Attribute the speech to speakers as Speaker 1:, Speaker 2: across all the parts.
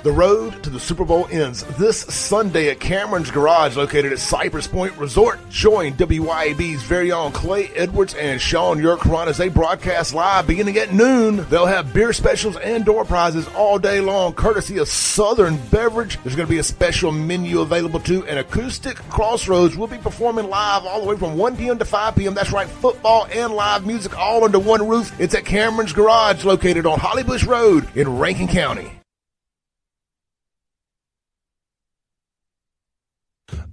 Speaker 1: The road to the Super Bowl ends this Sunday at Cameron's Garage, located at Cypress Point Resort. Join WYAB's very own Clay Edwards and Sean Yerkron as they broadcast live beginning at noon. They'll have beer specials and door prizes all day long, courtesy of Southern Beverage. There's going to be a special menu available too, and Acoustic Crossroads will be performing live all the way from 1 p.m. to 5 p.m. That's right, football and live music all under one roof. It's at Cameron's Garage, located on Holly Bush Road in Rankin County.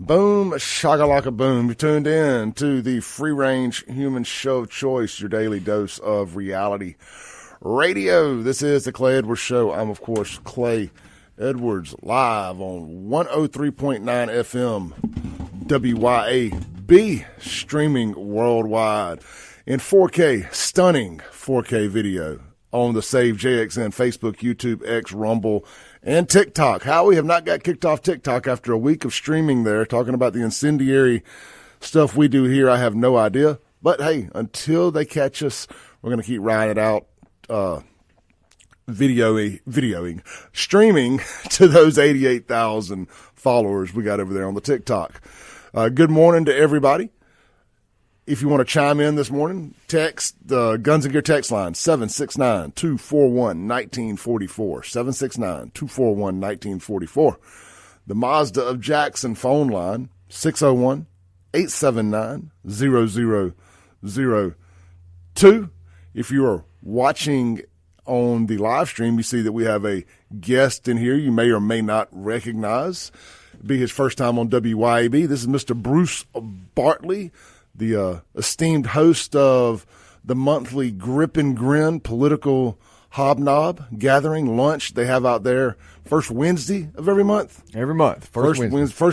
Speaker 1: Boom, shakalaka boom. You tuned in to the free-range human show of choice, your daily dose of reality radio. This is the Clay Edwards Show. I'm, of course, Clay Edwards, live on 103.9 FM, WYAB, streaming worldwide in 4K, stunning 4K video on the Save JXN Facebook, YouTube, X, Rumble, and TikTok. How we have not got kicked off TikTok after a week of streaming there, talking about the incendiary stuff we do here, I have no idea. But, hey, until they catch us, we're going to keep riding it out, videoing, streaming to those 88,000 followers we got over there on the TikTok. Good morning to everybody. If you want to chime in this morning, text the Guns and Gear text line, 769-241-1944, 769-241-1944. The Mazda of Jackson phone line, 601-879-0002. If you are watching on the live stream, you see that we have a guest in here you may or may not recognize. It'll be his first time on WYAB. This is Mr. Bruce Bartley, the esteemed host of the monthly Grin N Grin political hobnob gathering lunch they have out there first Wednesday of every month.
Speaker 2: Every month. First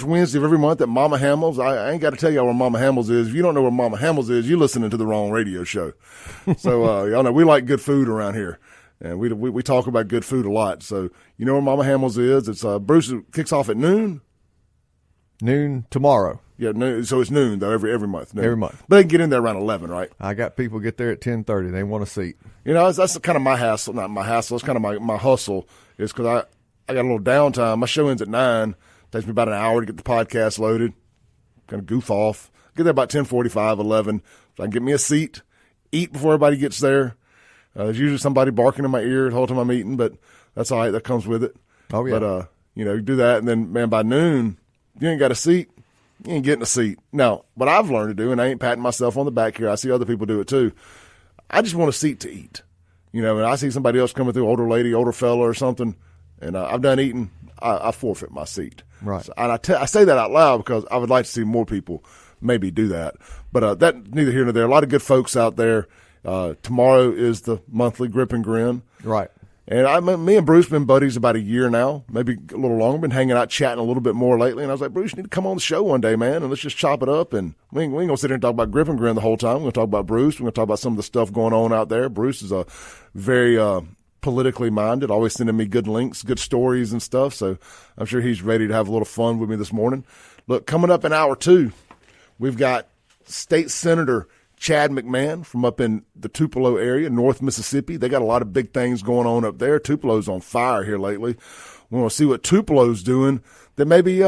Speaker 1: Wednesday of every month at Mama Hamils. I ain't got to tell y'all where Mama Hamils is. If you don't know where Mama Hamils is, you're listening to the wrong radio show. So y'all know we like good food around here. And we talk about good food a lot. So you know where Mama Hamils is. It's Bruce, kicks off at noon.
Speaker 2: Noon tomorrow.
Speaker 1: Yeah, noon, so it's noon, though, every month. Noon.
Speaker 2: Every month.
Speaker 1: But they can get in there around 11, right?
Speaker 2: I got people get there at 10:30. They want a seat.
Speaker 1: You know, that's kind of my hassle. Not my hassle. It's kind of my hustle is because I got a little downtime. My show ends at 9. Takes me about an hour to get the podcast loaded. Kind of goof off. Get there about 10:45, 11. So I can get me a seat, eat before everybody gets there. There's usually somebody barking in my ear the whole time I'm eating, but that's all right. That comes with it.
Speaker 2: Oh, yeah.
Speaker 1: But, you do that, and then, man, by noon, you ain't got a seat. You ain't getting a seat. Now, what I've learned to do, and I ain't patting myself on the back here, I see other people do it too, I just want a seat to eat. And I see somebody else coming through, older lady, older fella or something, and I'm done eating, I forfeit my seat.
Speaker 2: Right.
Speaker 1: So, and I say that out loud because I would like to see more people maybe do that. But that neither here nor there. A lot of good folks out there. Tomorrow is the monthly Grin N Grin.
Speaker 2: Right.
Speaker 1: And me and Bruce been buddies about a year now, maybe a little longer. Been hanging out, chatting a little bit more lately. And I was like, Bruce, you need to come on the show one day, man, and let's just chop it up. And we ain't going to sit here and talk about Grin N Grin the whole time. We're going to talk about Bruce. We're going to talk about some of the stuff going on out there. Bruce is a very politically minded, always sending me good links, good stories and stuff. So I'm sure he's ready to have a little fun with me this morning. Look, coming up in hour 2, we've got State Senator Chad McMahan from up in the Tupelo area, North Mississippi. They got a lot of big things going on up there. Tupelo's on fire here lately. We want to see what Tupelo's doing that maybe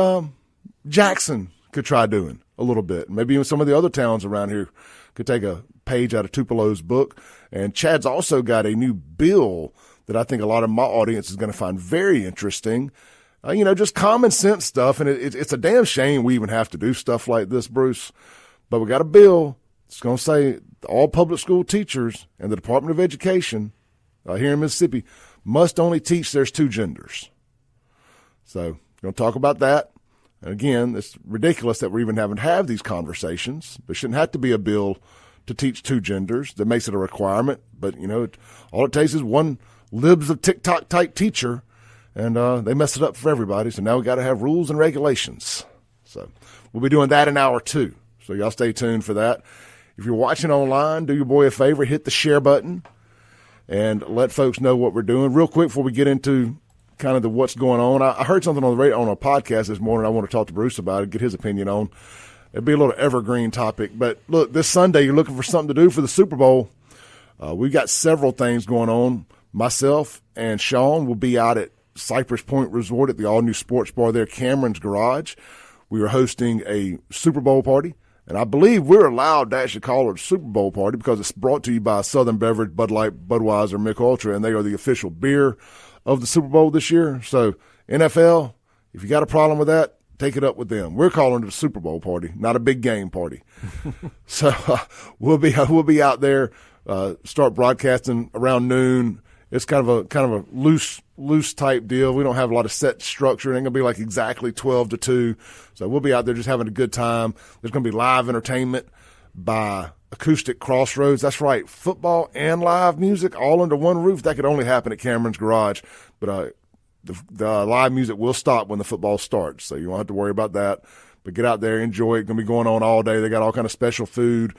Speaker 1: Jackson could try doing a little bit. Maybe even some of the other towns around here could take a page out of Tupelo's book. And Chad's also got a new bill that I think a lot of my audience is going to find very interesting. Just common sense stuff. And it's a damn shame we even have to do stuff like this, Bruce. But we got a bill. It's going to say all public school teachers and the Department of Education here in Mississippi must only teach there's 2 genders. So we're going to talk about that. And again, it's ridiculous that we're even having to have these conversations. There shouldn't have to be a bill to teach 2 genders that makes it a requirement. But, all it takes is one libs of TikTok type teacher, and they mess it up for everybody. So now we got to have rules and regulations. So we'll be doing that in hour 2. So y'all stay tuned for that. If you're watching online, do your boy a favor, hit the share button and let folks know what we're doing. Real quick before we get into kind of what's going on, I heard something on the radio on a podcast this morning I want to talk to Bruce about it, get his opinion on. It'd be a little evergreen topic. But, look, this Sunday you're looking for something to do for the Super Bowl. We've got several things going on. Myself and Sean will be out at Cypress Point Resort at the all-new sports bar there, Cameron's Garage. We are hosting a Super Bowl party, and I believe we're allowed to actually call it a Super Bowl party because it's brought to you by Southern Beverage, Bud Light, Budweiser, Mick Ultra, and they are the official beer of the Super Bowl this year. So, NFL, if you got a problem with that, take it up with them. We're calling it a Super Bowl party, not a big game party. So we'll be out there, start broadcasting around noon. It's kind of a loose type deal. We don't have a lot of set structure. It ain't gonna be like exactly 12 to 2. So we'll be out there just having a good time. There's gonna be live entertainment by Acoustic Crossroads. That's right, football and live music all under one roof. That could only happen at Cameron's Garage, but the live music will stop when the football starts, so you won't have to worry about that. But get out there, enjoy it. It's gonna be going on all day. They got all kind of special food.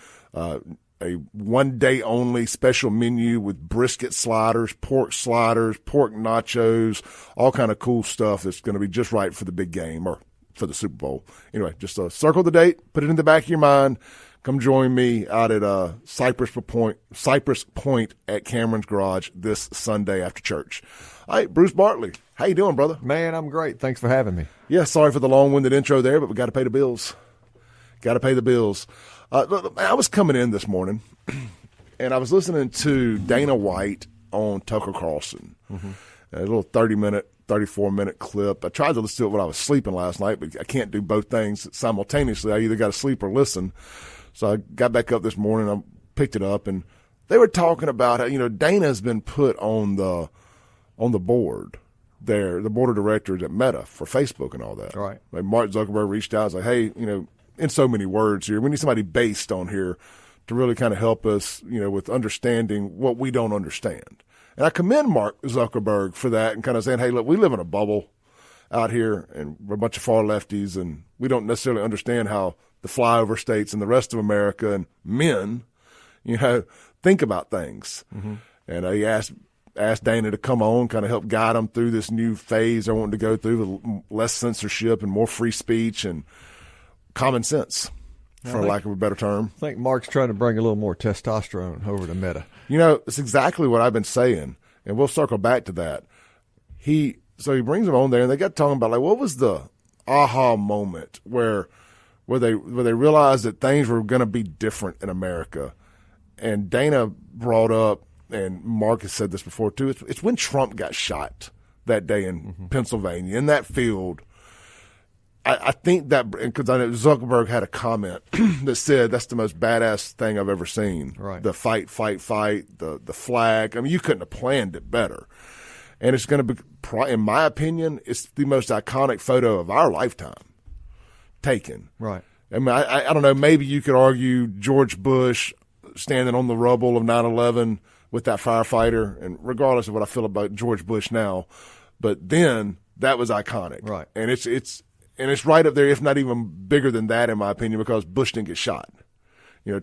Speaker 1: A one-day-only special menu with brisket sliders, pork nachos, all kind of cool stuff that's going to be just right for the big game or for the Super Bowl. Anyway, just circle the date, put it in the back of your mind. Come join me out at Cypress Point at Cameron's Garage this Sunday after church. All right, Bruce Bartley, how you doing, brother?
Speaker 2: Man, I'm great. Thanks for having me.
Speaker 1: Yeah, sorry for the long-winded intro there, but we got to pay the bills. I was coming in this morning, and I was listening to Dana White on Tucker Carlson, a little 34-minute clip. I tried to listen to it when I was sleeping last night, but I can't do both things simultaneously. I either got to sleep or listen. So I got back up this morning, I picked it up, and they were talking about how, Dana's been put on the board there, the board of directors at Meta for Facebook and all that.
Speaker 2: Right.
Speaker 1: Like Mark Zuckerberg reached out and was like, hey, in so many words here, we need somebody based on here to really kind of help us, with understanding what we don't understand. And I commend Mark Zuckerberg for that and kind of saying, hey, look, we live in a bubble out here and we're a bunch of far lefties and we don't necessarily understand how the flyover states and the rest of America and men, think about things. And he asked Dana to come on, kind of help guide them through this new phase they're wanting to go through with less censorship and more free speech and common sense, for lack of a better term.
Speaker 2: I think Mark's trying to bring a little more testosterone over to Meta.
Speaker 1: It's exactly what I've been saying, and we'll circle back to that. So he brings them on there, and they got talking about, like, what was the aha moment where they realized that things were going to be different in America. And Dana brought up, and Mark has said this before too, it's when Trump got shot that day in Pennsylvania, in that field. I think that, because I know Zuckerberg had a comment that said that's the most badass thing I've ever seen.
Speaker 2: Right.
Speaker 1: The fight, the flag. I mean, you couldn't have planned it better. And it's going to be, in my opinion, it's the most iconic photo of our lifetime taken.
Speaker 2: Right.
Speaker 1: I mean, I don't know, maybe you could argue George Bush standing on the rubble of 9/11 with that firefighter, and regardless of what I feel about George Bush now, but then that was iconic.
Speaker 2: Right.
Speaker 1: And it's right up there, if not even bigger than that, in my opinion, because Bush didn't get shot.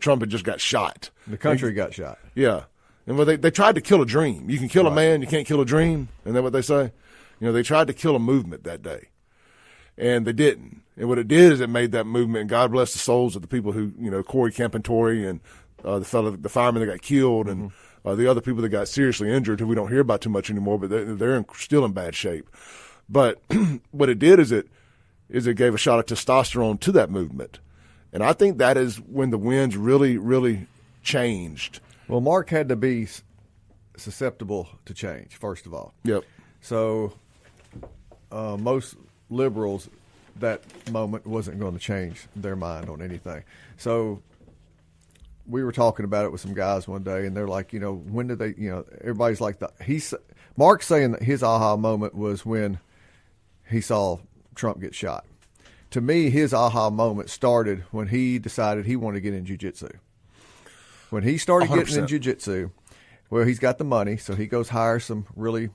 Speaker 1: Trump had just got shot.
Speaker 2: The country got shot.
Speaker 1: Yeah. And they tried to kill a dream. You can kill a man, you can't kill a dream. Isn't that what they say? They tried to kill a movement that day. And they didn't. And what it did is it made that movement, and God bless the souls of the people who, Corey Campantori and the fireman that got killed and the other people that got seriously injured who we don't hear about too much anymore, but they're still in bad shape. But what it did is it gave a shot of testosterone to that movement. And I think that is when the winds really, really changed.
Speaker 2: Well, Mark had to be susceptible to change, first of all.
Speaker 1: Yep.
Speaker 2: So most liberals, that moment wasn't going to change their mind on anything. So we were talking about it with some guys one day, and they're like, when did they, everybody's like, Mark's saying that his aha moment was when he saw Trump get shot. To me, his aha moment started when he decided he wanted to get in jiu-jitsu. When he started
Speaker 1: 100%.
Speaker 2: getting in jiu-jitsu, well, he's got the money, so he goes hire some really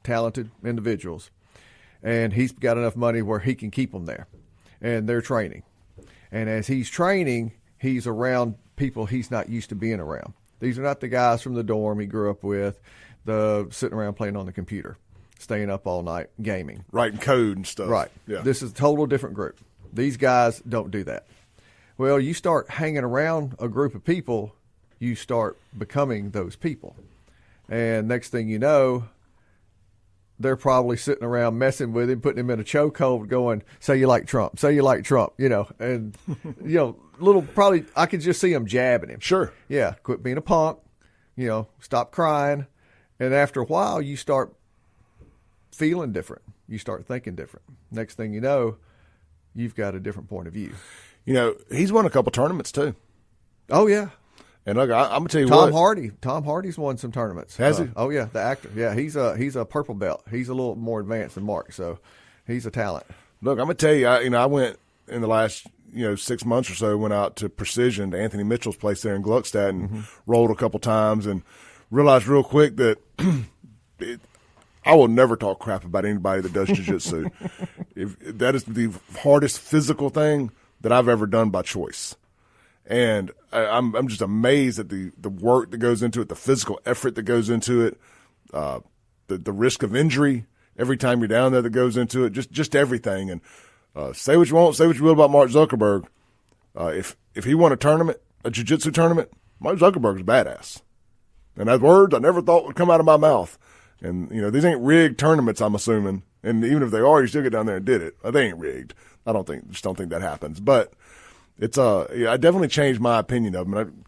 Speaker 2: talented individuals, and he's got enough money where he can keep them there, and they're training. And as he's training, he's around people he's not used to being around. These are not the guys from the dorm he grew up with, sitting around playing on the computer, staying up all night, gaming.
Speaker 1: Writing code and stuff.
Speaker 2: Right.
Speaker 1: Yeah.
Speaker 2: This is a total different group. These guys don't do that. Well, you start hanging around a group of people, you start becoming those people. And next thing you know, they're probably sitting around messing with him, putting him in a chokehold, going, "Say you like Trump, say you like Trump," and probably I could just see him jabbing him.
Speaker 1: Sure.
Speaker 2: Yeah, quit being a punk, stop crying, and after a while, you start feeling different. You start thinking different. Next thing you know, you've got a different point of view.
Speaker 1: He's won a couple tournaments too.
Speaker 2: Oh yeah.
Speaker 1: And look, I'm gonna tell you
Speaker 2: Tom Hardy's won some tournaments.
Speaker 1: Has he?
Speaker 2: Oh yeah, the actor. Yeah, he's a purple belt. He's a little more advanced than Mark, so he's a talent.
Speaker 1: Look, I'm gonna tell you, I went in the last 6 months or so. Went out to Precision, to Anthony Mitchell's place there in Gluckstadt, and rolled a couple times, and realized real quick that I will never talk crap about anybody that does jiu-jitsu. That is the hardest physical thing that I've ever done by choice. And I'm just amazed at the work that goes into it, the physical effort that goes into it, the risk of injury every time you're down there that goes into it, just everything. And say what you want, say what you will about Mark Zuckerberg. If he won a tournament, a jiu-jitsu tournament, Mark Zuckerberg's a badass. And that's words I never thought would come out of my mouth. And, these ain't rigged tournaments, I'm assuming. And even if they are, you still get down there and did it. They ain't rigged. Just don't think that happens. But it's I definitely changed my opinion of him. And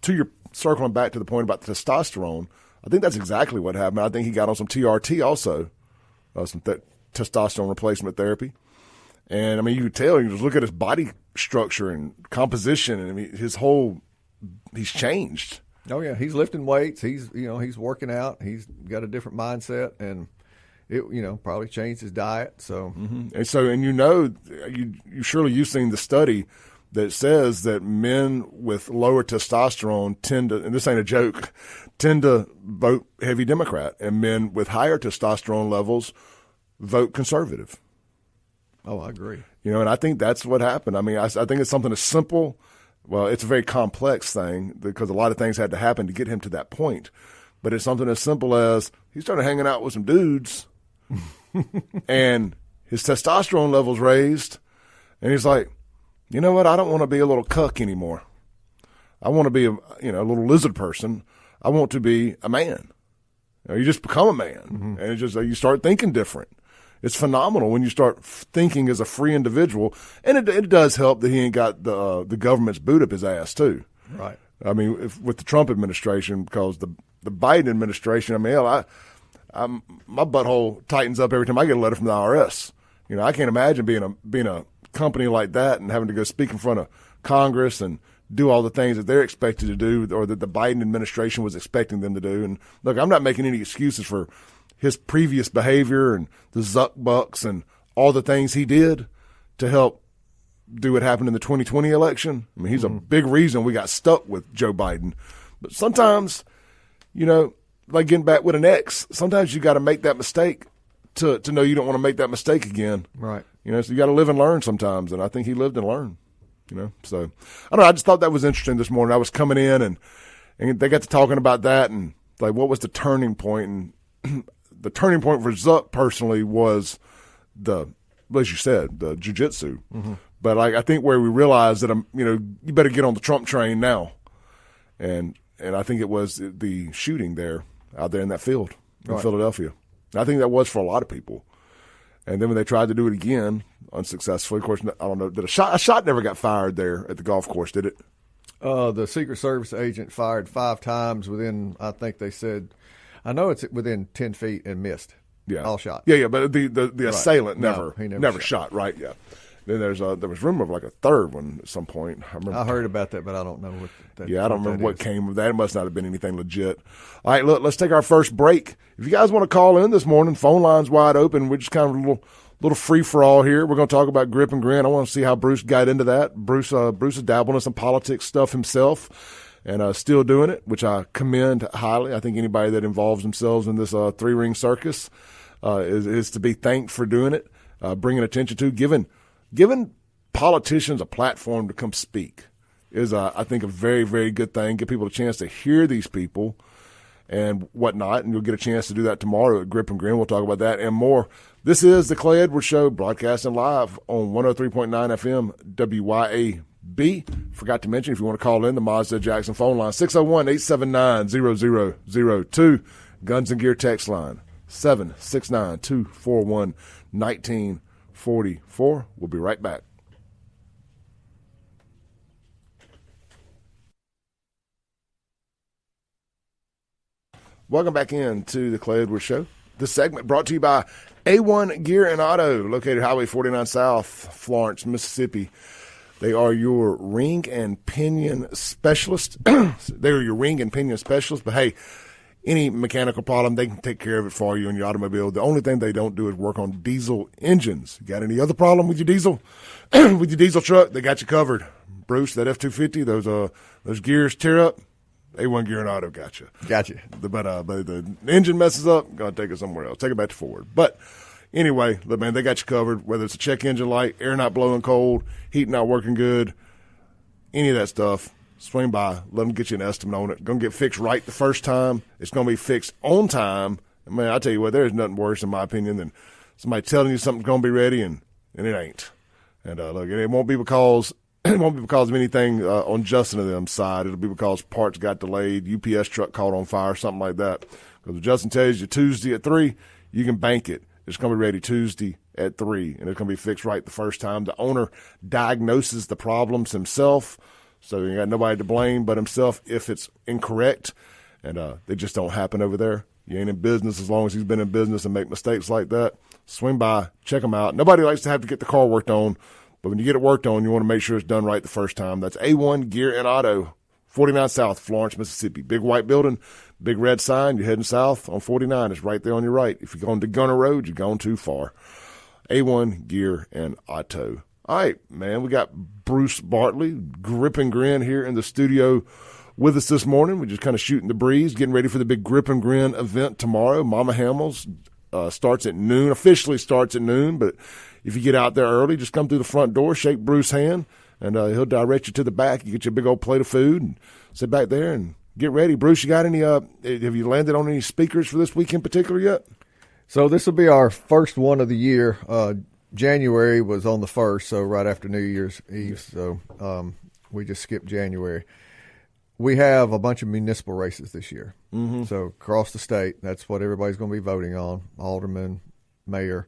Speaker 1: circling back to the point about the testosterone, I think that's exactly what happened. I think he got on some TRT also, some testosterone replacement therapy. And you could tell, you just look at his body structure and composition, and he's changed.
Speaker 2: Oh yeah, he's lifting weights. He's he's working out. He's got a different mindset, and it probably changed his diet. So you've seen the study that says that men with lower testosterone tend to, and this ain't a joke, tend to vote heavy Democrat, and men with higher testosterone levels vote conservative. Oh, I agree.
Speaker 1: And I think that's what happened. I think it's something as simple. Well, it's a very complex thing because a lot of things had to happen to get him to that point. But it's something as simple as he started hanging out with some dudes and his testosterone levels raised. And he's like, you know what? I don't want to be a little cuck anymore. I want to be a little lizard person. I want to be a man. You just become a man. And it's just you start thinking different. It's phenomenal when you start thinking as a free individual, and it does help that he ain't got the government's boot up his ass too.
Speaker 2: Right.
Speaker 1: With the Trump administration, because the Biden administration, my butthole tightens up every time I get a letter from the IRS. I can't imagine being a company like that and having to go speak in front of Congress and do all the things that they're expected to do, or that the Biden administration was expecting them to do. And look, I'm not making any excuses for his previous behavior and the Zuck Bucks and all the things he did to help do what happened in the 2020 election. He's a big reason we got stuck with Joe Biden. But sometimes, like getting back with an ex, sometimes you got to make that mistake to know you don't want to make that mistake again.
Speaker 2: Right.
Speaker 1: So you got to live and learn sometimes. And I think he lived and learned, So I don't know. I just thought that was interesting this morning. I was coming in and they got to talking about that and like, what was the turning point? And the turning point for Zuck personally was as you said, the jiu-jitsu. But I think where we realized that you better get on the Trump train now, and I think it was the shooting there out there in that field in Philadelphia. And I think that was for a lot of people. And then when they tried to do it again unsuccessfully, of course, I don't know, a shot never got fired there at the golf course, did it?
Speaker 2: The Secret Service agent fired 5 times within, I think they said, I know it's within 10 feet and missed.
Speaker 1: Yeah,
Speaker 2: all shot.
Speaker 1: Yeah, but the assailant
Speaker 2: he
Speaker 1: never shot. Right? Yeah. Then there was rumor of like a third one at some point.
Speaker 2: I heard about that, but I don't know what that.
Speaker 1: Yeah, I don't remember what came of that. It must not have been anything legit. All right, look, let's take our first break. If you guys want to call in this morning, phone line's wide open. We're just kind of a little free for all here. We're going to talk about Grip and Grin. I want to see how Bruce got into that. Bruce is dabbling in some politics stuff himself. And still doing it, which I commend highly. I think anybody that involves themselves in this three-ring circus is to be thanked for doing it, bringing attention to, giving politicians a platform to come speak is, I think, a very, very good thing. Give people a chance to hear these people and whatnot, and you'll get a chance to do that tomorrow at Grip and Grin. We'll talk about that and more. This is the Clay Edwards Show, broadcasting live on 103.9 FM WYAB. Forgot to mention, if you want to call in, the Mazda Jackson phone line, 601-879-0002, Guns and Gear text line, 769-241-1944. We'll be right back. Welcome back into the Clay Edwards Show. This segment brought to you by A1 Gear and Auto, located Highway 49 South, Florence, Mississippi. They are your ring and pinion specialist. They are your ring and pinion specialist. But, hey, any mechanical problem, they can take care of it for you in your automobile. The only thing they don't do is work on diesel engines. You got any other problem with your diesel? With your diesel truck, they got you covered. Bruce, that F-250, those gears tear up. A1 Gear and Auto got you.
Speaker 2: Got you.
Speaker 1: But the engine messes up, got to take it somewhere else. Take it back to Ford. But anyway, look, man, they got you covered. Whether it's a check engine light, air not blowing cold, heat not working good, any of that stuff, swing by. Let them get you an estimate on it. Going to get fixed right the first time. It's going to be fixed on time. And, man, I tell you what, there's nothing worse, in my opinion, than somebody telling you something's going to be ready and it ain't. And look, it won't be because – it won't be because of anything on Justin and them side. It'll be because parts got delayed, UPS truck caught on fire, something like that. Because if Justin tells you Tuesday at 3, you can bank it. It's going to be ready Tuesday at 3, and it's going to be fixed right the first time. The owner diagnoses the problems himself, so you got nobody to blame but himself if it's incorrect, and they just don't happen over there. You ain't in business as long as he's been in business and make mistakes like that. Swing by, check them out. Nobody likes to have to get the car worked on. But when you get it worked on, you want to make sure it's done right the first time. That's A1 Gear and Auto, 49 South, Florence, Mississippi. Big white building, big red sign. You're heading south on 49. It's right there on your right. If you're going to Gunner Road, you're going too far. A1 Gear and Auto. All right, man, we got Bruce Bartley, Grip and Grin, here in the studio with us this morning. We're just kind of shooting the breeze, getting ready for the big Grip and Grin event tomorrow. Mama Hamils starts at noon, officially starts at noon, but if you get out there early, just come through the front door, shake Bruce's hand, and he'll direct you to the back. You get your big old plate of food and sit back there and get ready. Bruce, you got any have you landed on any speakers for this week in particular yet?
Speaker 2: So this will be our first one of the year. January was on the 1st, so right after New Year's Eve, so we just skipped January. We have a bunch of municipal races this year. Mm-hmm. So across the state, that's what everybody's going to be voting on, alderman, mayor.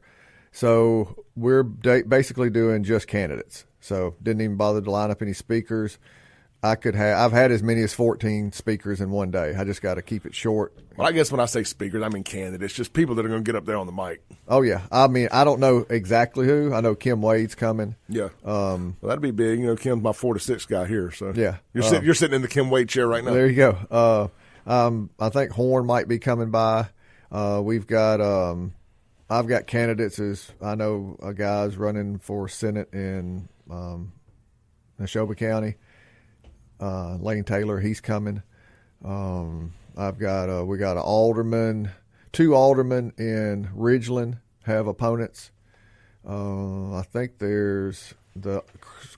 Speaker 2: So we're basically doing just candidates. So didn't even bother to line up any speakers. I've had as many as 14 speakers in one day. I just got to keep it short.
Speaker 1: Well, I guess when I say speakers, I mean candidates, just people that are going to get up there on the mic.
Speaker 2: Oh, yeah. I mean, I don't know exactly who. I know Kim Wade's coming.
Speaker 1: Yeah. Well, that'd be big. You know, Kim's my 4 to 6 guy here. So
Speaker 2: yeah.
Speaker 1: You're sitting in the Kim Wade chair right now.
Speaker 2: There you go. I think Horn might be coming by. We've got I've got candidates as I know a guy's running for Senate in Neshoba County. Lane Taylor, he's coming. I've got we got an alderman, 2 aldermen in Ridgeland have opponents. I think there's the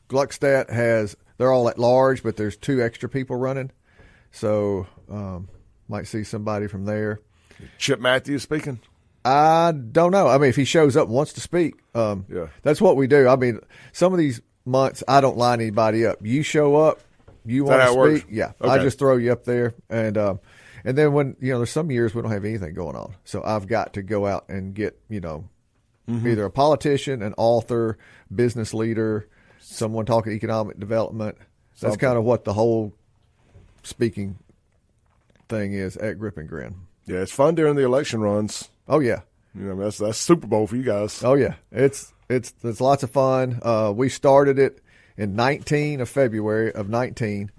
Speaker 2: Gluckstadt they're all at large, but there's 2 extra people running. So might see somebody from there.
Speaker 1: Chip Matthews speaking.
Speaker 2: I don't know. I mean, if he shows up and wants to speak, that's what we do. I mean, some of these months I don't line anybody up. You show up, you want to speak, yeah. Okay. I just throw you up there, and then when there's some years we don't have anything going on, so I've got to go out and get either a politician, an author, business leader, someone talking economic development. That's kind of what the whole speaking thing is at Grip and Grin.
Speaker 1: Yeah, it's fun during the election runs.
Speaker 2: Oh yeah,
Speaker 1: that's Super Bowl for you guys.
Speaker 2: Oh yeah, it's lots of fun. We started it in February of 19,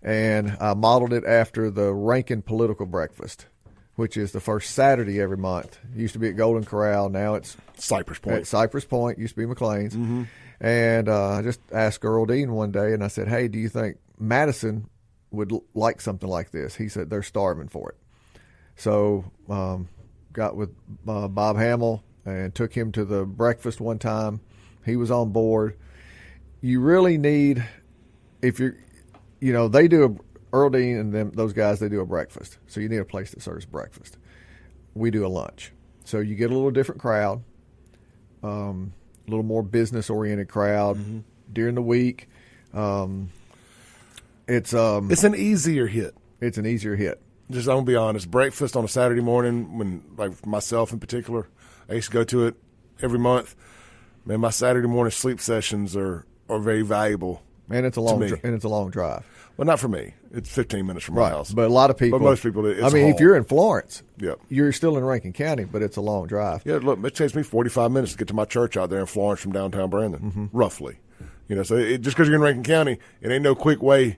Speaker 2: and I modeled it after the Rankin Political Breakfast, which is the first Saturday every month. It used to be at Golden Corral, now it's
Speaker 1: Cypress Point.
Speaker 2: At Cypress Point, used to be McLean's. Mm-hmm. And I just asked Earl Dean one day, and I said, "Hey, do you think Madison would like something like this?" He said they're starving for it. So got with Bob Hamill and took him to the breakfast one time. He was on board. You really need, if you're, they do Earl Dean and those guys, they do a breakfast. So you need a place that serves breakfast. We do a lunch. So you get a little different crowd, a little more business-oriented crowd during the week. It's an
Speaker 1: easier hit.
Speaker 2: It's an easier hit.
Speaker 1: Just I'm gonna be honest. Breakfast on a Saturday morning, when like myself in particular, I used to go to it every month. Man, my Saturday morning sleep sessions are very valuable.
Speaker 2: And it's a long drive.
Speaker 1: Well, not for me. It's 15 minutes from my house.
Speaker 2: But a lot of people.
Speaker 1: But most people, it's
Speaker 2: if you're in Florence,
Speaker 1: yep,
Speaker 2: you're still in Rankin County, but it's a long drive.
Speaker 1: Yeah, look, it takes me 45 minutes to get to my church out there in Florence from downtown Brandon, roughly. So just because you're in Rankin County, it ain't no quick way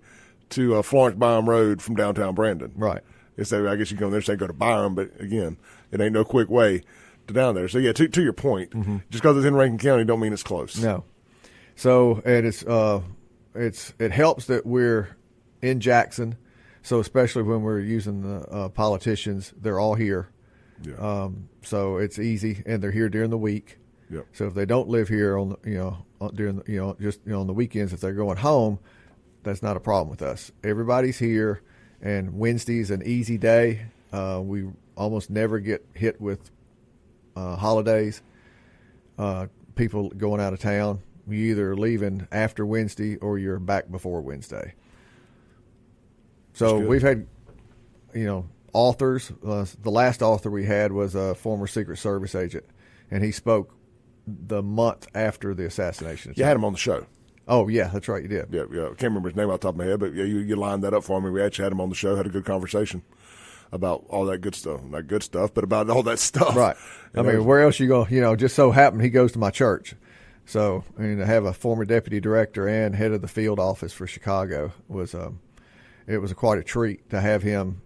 Speaker 1: to Florence Byram Road from downtown Brandon.
Speaker 2: Right.
Speaker 1: I guess you go there and say go to Byram, but again, it ain't no quick way to down there. So yeah, to your point, just because it's in Rankin County don't mean it's close.
Speaker 2: No. So and it helps that we're in Jackson. So especially when we're using the politicians, they're all here.
Speaker 1: Yeah.
Speaker 2: So it's easy, and they're here during the week.
Speaker 1: Yep.
Speaker 2: So if they don't live here on on the weekends, if they're going home, that's not a problem with us. Everybody's here, and Wednesday's an easy day. We almost never get hit with holidays. People going out of town. You're either leaving after Wednesday or you're back before Wednesday. So we've had, authors. The last author we had was a former Secret Service agent, and he spoke the month after the assassination.
Speaker 1: You had him on the show.
Speaker 2: Oh, yeah, that's right, you did.
Speaker 1: Yeah. I can't remember his name off the top of my head, but yeah, you lined that up for me. We actually had him on the show, had a good conversation about all that good stuff. Not good stuff, but about all that stuff.
Speaker 2: Right. Where else you go? Just so happened he goes to my church. So, to have a former deputy director and head of the field office for Chicago was quite a treat to have him,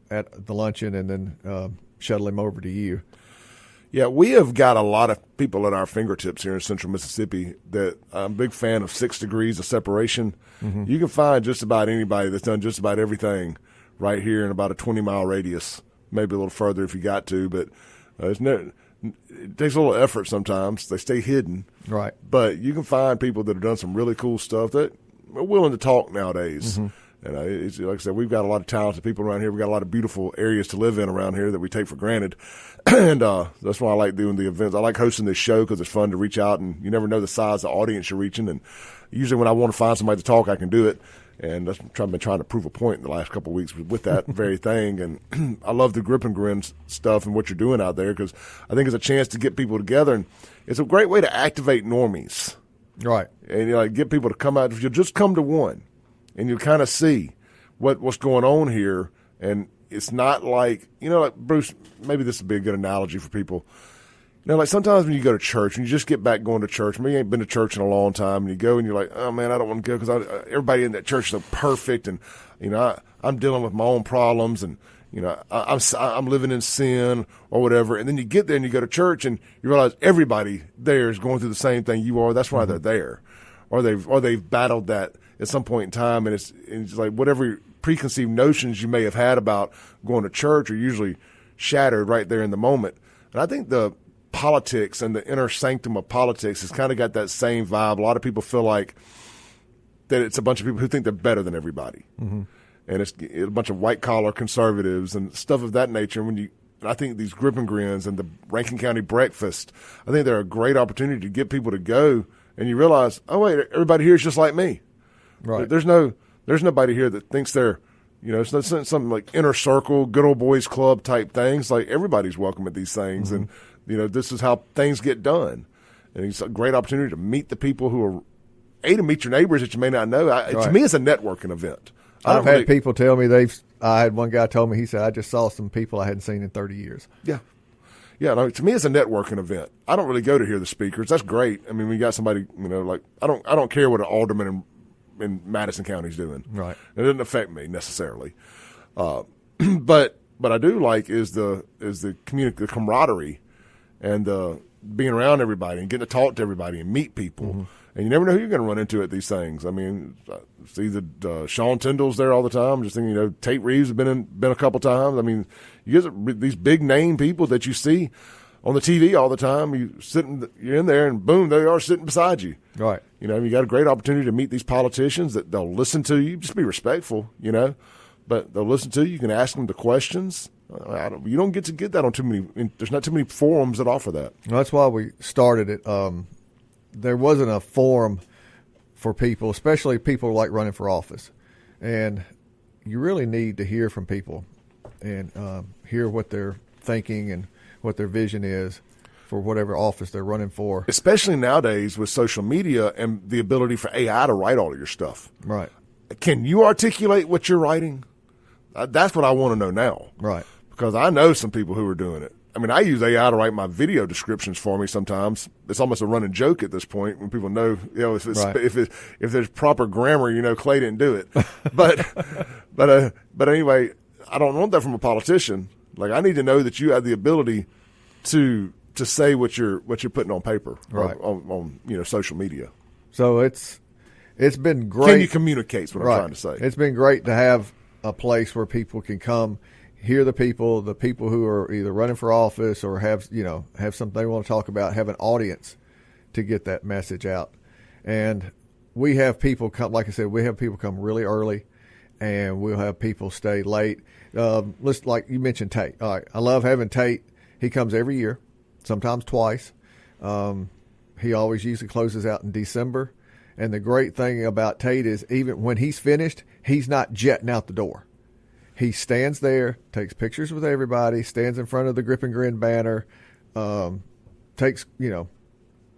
Speaker 2: at the luncheon and then shuttle him over to you.
Speaker 1: Yeah, we have got a lot of people at our fingertips here in central Mississippi that I'm a big fan of 6 degrees of separation. You can find just about anybody that's done just about everything right here in about a 20-mile radius, maybe a little further if you got to, but it takes a little effort sometimes. They stay hidden.
Speaker 2: Right.
Speaker 1: But you can find people that have done some really cool stuff that are willing to talk nowadays. It's, like I said, we've got a lot of talented people around here. We've got a lot of beautiful areas to live in around here that we take for granted. And that's why I like doing the events. I like hosting this show because it's fun to reach out, and you never know the size of the audience you're reaching. And usually when I want to find somebody to talk, I can do it. And that's I've been trying to prove a point in the last couple of weeks with that very thing. And I love the Grin N Grin stuff and what you're doing out there because I think it's a chance to get people together. And it's a great way to activate normies.
Speaker 2: Right.
Speaker 1: And get people to come out. If you just come to one and you kind of see what's going on here. And it's not like, like Bruce, maybe this would be a good analogy for people. Like sometimes when you go to church and you just get back going to church, maybe you ain't been to church in a long time, and you go and you're like, oh man, I don't want to go because everybody in that church is so perfect, and I'm dealing with my own problems, and I'm living in sin or whatever. And then you get there and you go to church and you realize everybody there is going through the same thing you are. That's why they're there, or they've battled that at some point in time, and it's like whatever preconceived notions you may have had about going to church are usually shattered right there in the moment. And I think the politics and the inner sanctum of politics has kind of got that same vibe. A lot of people feel like that it's a bunch of people who think they're better than everybody. And it's a bunch of white-collar conservatives and stuff of that nature. And I think these Grin N Grins and the Rankin County breakfast, I think they're a great opportunity to get people to go, and you realize, oh, wait, everybody here is just like me.
Speaker 2: Right.
Speaker 1: There's nobody here that thinks they're, it's not something like inner circle, good old boys club type things. Like everybody's welcome at these things, and this is how things get done. And it's a great opportunity to meet the people who are, to meet your neighbors that you may not know. To me, it's a networking event.
Speaker 2: I've had people tell me I had one guy told me, he said, I just saw some people I hadn't seen in 30 years.
Speaker 1: Yeah. Yeah, no, to me, it's a networking event. I don't really go to hear the speakers. That's great. I mean, we got somebody, I don't care what an alderman in Madison County is doing.
Speaker 2: Right.
Speaker 1: It doesn't affect me necessarily. But I do like is the community, the camaraderie, and being around everybody and getting to talk to everybody and meet people. And you never know who you're going to run into at these things. I mean, see Sean Tyndall's there all the time. Just thinking, Tate Reeves has been a couple times. I mean, you get these big name people that you see on the TV all the time. You're in there, and boom, they are sitting beside you.
Speaker 2: Right.
Speaker 1: You got a great opportunity to meet these politicians that they'll listen to you. Just be respectful, but they'll listen to you. You can ask them the questions. You don't get to get that on too many. There's not too many forums that offer that.
Speaker 2: Well, that's why we started it. There wasn't a forum for people, especially people like running for office. And, you really need to hear from people and hear what they're thinking and what their vision is for whatever office they're running for.
Speaker 1: Especially nowadays with social media and the ability for AI to write all of your stuff.
Speaker 2: Right.
Speaker 1: Can you articulate what you're writing? That's what I want to know now.
Speaker 2: Right.
Speaker 1: Because I know some people who are doing it. I mean, I use AI to write my video descriptions for me sometimes. It's almost a running joke at this point when people know, if there's proper grammar, Clay didn't do it. But anyway, I don't want that from a politician. Like, I need to know that you have the ability to say what you're putting on paper,
Speaker 2: right,
Speaker 1: on social media.
Speaker 2: So it's been great.
Speaker 1: Can you communicate? Is what I'm trying to say.
Speaker 2: It's been great to have a place where people can come, hear the people who are either running for office or have something they want to talk about, have an audience to get that message out. And we have people come, like I said, come really early, and we'll have people stay late. Like you mentioned, Tate. All right, I love having Tate. He comes every year, sometimes twice. He always usually closes out in December. And the great thing about Tate is even when he's finished, he's not jetting out the door. He stands there, takes pictures with everybody, stands in front of the Grip and Grin banner, takes,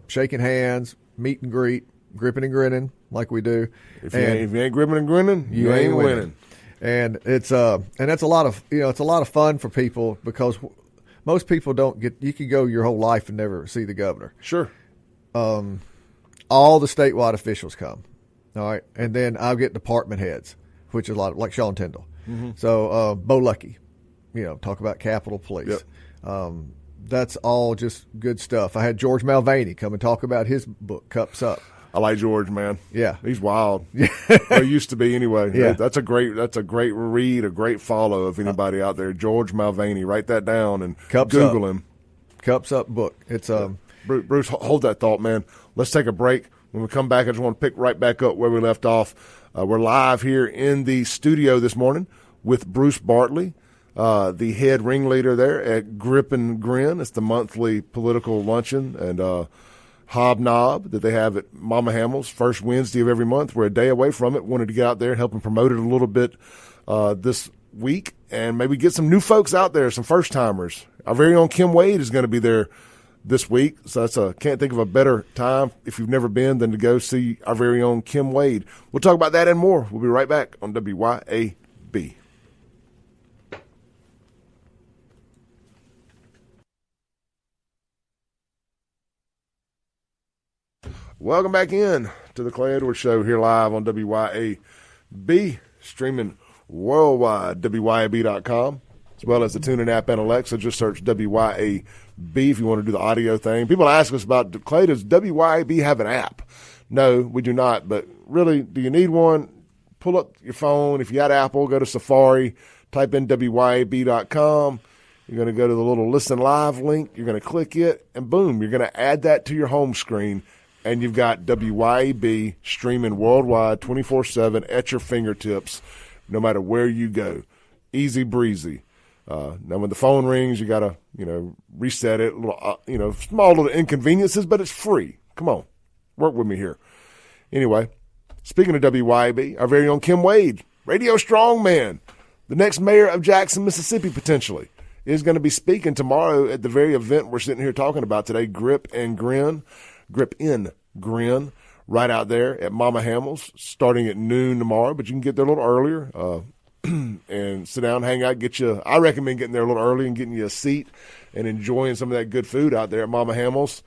Speaker 2: shaking hands, meet and greet, gripping and grinning like we do.
Speaker 1: If you ain't gripping and grinning, you ain't winning.
Speaker 2: And it's that's a lot of it's a lot of fun for people because most people don't get. You could go your whole life and never see the governor.
Speaker 1: Sure.
Speaker 2: All the statewide officials come, all right, and then I'll get department heads, which is a lot like Sean Tyndall. Mm-hmm. So Bo Lucky, talk about Capitol Police. Yep. That's all just good stuff. I had George Mulvaney come and talk about his book, Cups Up.
Speaker 1: I like George, man.
Speaker 2: Yeah,
Speaker 1: he's wild. Well, he used to be anyway.
Speaker 2: Yeah,
Speaker 1: that's a great read, a great follow of anybody out there. George Mulvaney, write that down and Google him.
Speaker 2: Cups Up book. It's
Speaker 1: Bruce, hold that thought, man. Let's take a break. When we come back, I just want to pick right back up where we left off. We're live here in the studio this morning with Bruce Bartley, the head ringleader there at Grip and Grin. It's the monthly political luncheon and hobnob that they have at Mama Hamils, first Wednesday of every month. We're a day away from it. Wanted to get out there and help them promote it a little bit this week and maybe get some new folks out there, some first-timers. Our very own Kim Wade is going to be there this week, so can't think of a better time if you've never been than to go see our very own Kim Wade. We'll talk about that and more. We'll be right back on WYAB. Welcome back in to the Clay Edwards Show here live on WYAB, streaming worldwide, WYAB.com, as well as the TuneIn app and Alexa. Just search WYAB if you want to do the audio thing. People ask us about, Clay, does WYAB have an app? No, we do not. But really, do you need one? Pull up your phone. If you got Apple, go to Safari, type in WYAB.com. You're going to go to the little Listen Live link. You're going to click it, and boom, you're going to add that to your home screen, and you've got WYAB streaming worldwide 24/7 at your fingertips, no matter where you go. Easy breezy. Now, when the phone rings, you got to, reset it. Little, small little inconveniences, but it's free. Come on. Work with me here. Anyway, speaking of WYAB, our very own Kim Wade, radio strongman, the next mayor of Jackson, Mississippi, potentially, is going to be speaking tomorrow at the very event we're sitting here talking about today, Grip and Grin, Grip N Grin, right out there at Mama Hamils, starting at noon tomorrow, but you can get there a little earlier. And sit down, hang out, I recommend getting there a little early and getting you a seat and enjoying some of that good food out there at Mama Hamils.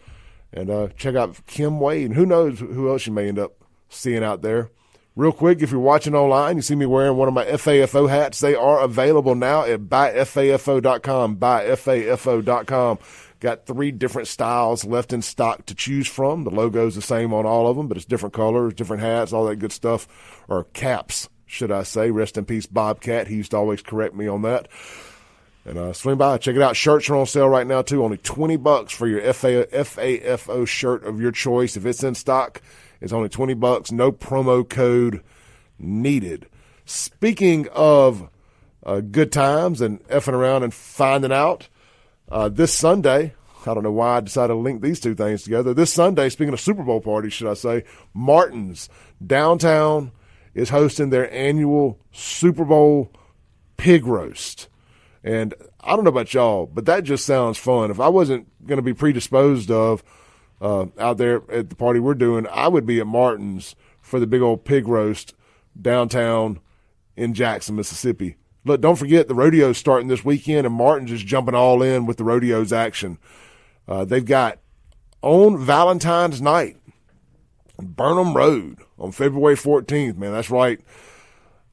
Speaker 1: And check out Kim Wade. And who knows who else you may end up seeing out there. Real quick, if you're watching online, you see me wearing one of my FAFO hats. They are available now at buyfafo.com, buyfafo.com. Got 3 different styles left in stock to choose from. The logo's the same on all of them, but it's different colors, different hats, all that good stuff, or caps, should I say. Rest in peace, Bobcat. He used to always correct me on that. And swing by, check it out. Shirts are on sale right now, too. Only $20 for your FAFO shirt of your choice. If it's in stock, it's only $20. No promo code needed. Speaking of good times and effing around and finding out, this Sunday, I don't know why I decided to link these two things together. This Sunday, speaking of Super Bowl parties, should I say, Martin's downtown is hosting their annual Super Bowl pig roast. And I don't know about y'all, but that just sounds fun. If I wasn't going to be predisposed of out there at the party we're doing, I would be at Martin's for the big old pig roast downtown in Jackson, Mississippi. Look, don't forget the rodeo's starting this weekend, and Martin's is jumping all in with the rodeo's action. They've got on Valentine's night, Burnham Road on February 14th. Man, that's right.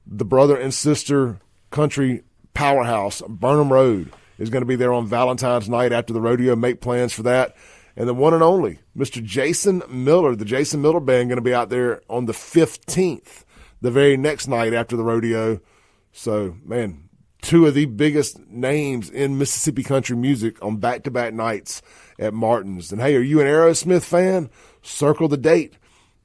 Speaker 1: The brother and sister country powerhouse, Burnham Road, is going to be there on Valentine's night after the rodeo. Make plans for that. And the one and only Mr. Jason Miller, the Jason Miller Band, going to be out there on the 15th, the very next night after the rodeo. So, man, two of the biggest names in Mississippi country music on back-to-back nights at Martin's. And, hey, are you an Aerosmith fan? Circle the date.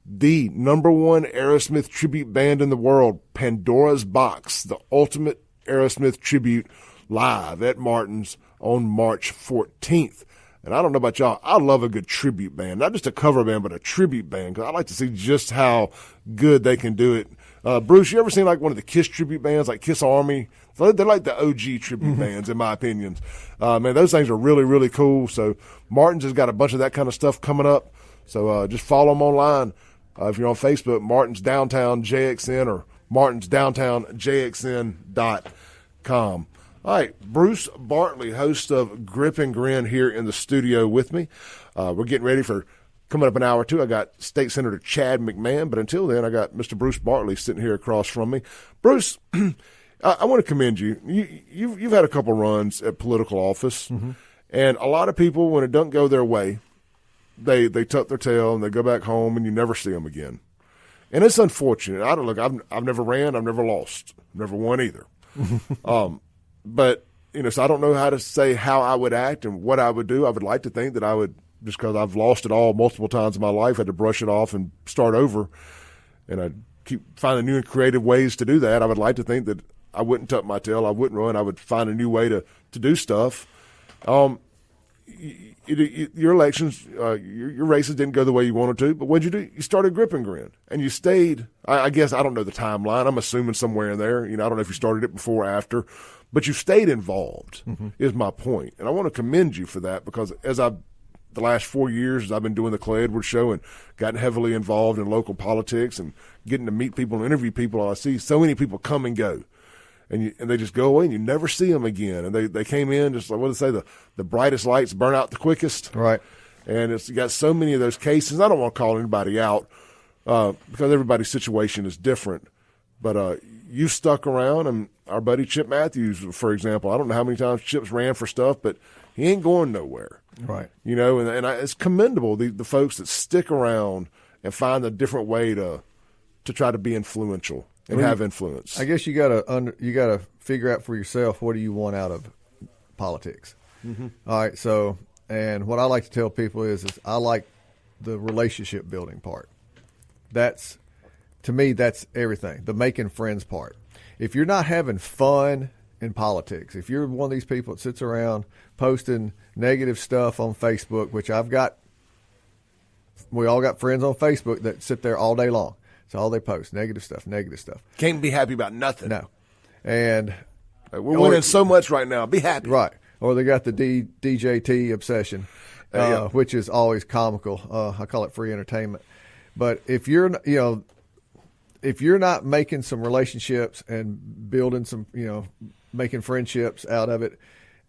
Speaker 1: The number one Aerosmith tribute band in the world, Pandora's Box, the ultimate Aerosmith tribute, live at Martin's on March 14th. And I don't know about y'all, I love a good tribute band. Not just a cover band, but a tribute band, because I like to see just how good they can do it. Bruce, you ever seen like one of the KISS tribute bands, like KISS Army? They're like the OG tribute bands, in my opinion. Man, those things are really, really cool. So Martin's has got a bunch of that kind of stuff coming up. So just follow them online. If you're on Facebook, Martin's Downtown JXN or martinsdowntownjxn.com. All right, Bruce Bartley, host of Grin N Grin, here in the studio with me. We're getting ready for coming up an hour or two. I got State Senator Chad McMahan, but until then, I got Mr. Bruce Bartley sitting here across from me. Bruce, I want to commend you. You've had a couple runs at political office, and a lot of people, when it doesn't go their way, they tuck their tail and they go back home, and you never see them again. And it's unfortunate. I've never ran, I've never lost, never won either. But so I don't know how to say how I would act and what I would do. I would like to think that I would, just because I've lost it all multiple times in my life, had to brush it off and start over. And I keep finding new and creative ways to do that. I would like to think that I wouldn't tuck my tail, I wouldn't run, I would find a new way to do stuff. Your elections, your races didn't go the way you wanted to, but what'd you do? You started Grin N Grin, and you stayed. I guess I don't know the timeline. I'm assuming somewhere in there. I don't know if you started it before or after, but you stayed involved. Is my point, and I want to commend you for that, because the last 4 years, as I've been doing the Clay Edwards Show and gotten heavily involved in local politics and getting to meet people and interview people, I see so many people come and go. And they just go away, and you never see them again. And they came in just like, what do they say, the brightest lights burn out the quickest.
Speaker 2: Right.
Speaker 1: And it's got so many of those cases. I don't want to call anybody out because everybody's situation is different. But you stuck around, and our buddy Chip Matthews, for example, I don't know how many times Chip's ran for stuff, but he ain't going nowhere.
Speaker 2: Right.
Speaker 1: It's commendable, the folks that stick around and find a different way to try to be influential. And have influence. I
Speaker 2: guess you gotta figure out for yourself, what do you want out of politics. All right. So, and what I like to tell people is I like the relationship building part. To me, that's everything. The making friends part. If you're not having fun in politics, if you're one of these people that sits around posting negative stuff on Facebook, which we all got friends on Facebook that sit there all day long. It's all they post, negative stuff.
Speaker 1: Can't be happy about nothing.
Speaker 2: No. And
Speaker 1: we're winning so much right now. Be happy.
Speaker 2: Right. Or they got the DJT obsession, which is always comical. I call it free entertainment. But if you're not making some relationships and building some, making friendships out of it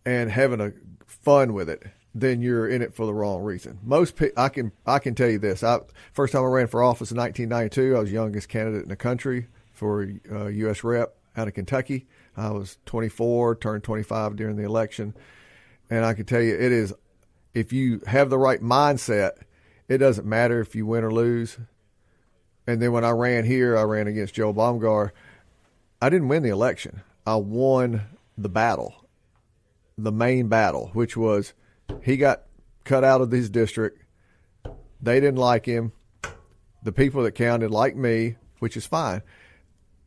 Speaker 2: and having a fun with it, then you're in it for the wrong reason. Most people, I can tell you this. First time I ran for office in 1992, I was the youngest candidate in the country for U.S. Rep out of Kentucky. I was 24, turned 25 during the election. And I can tell you, it is, if you have the right mindset, it doesn't matter if you win or lose. And then when I ran here, I ran against Joe Baumgar. I didn't win the election. I won the battle, the main battle, which was, he got cut out of his district. They didn't like him. The people that counted liked me, which is fine.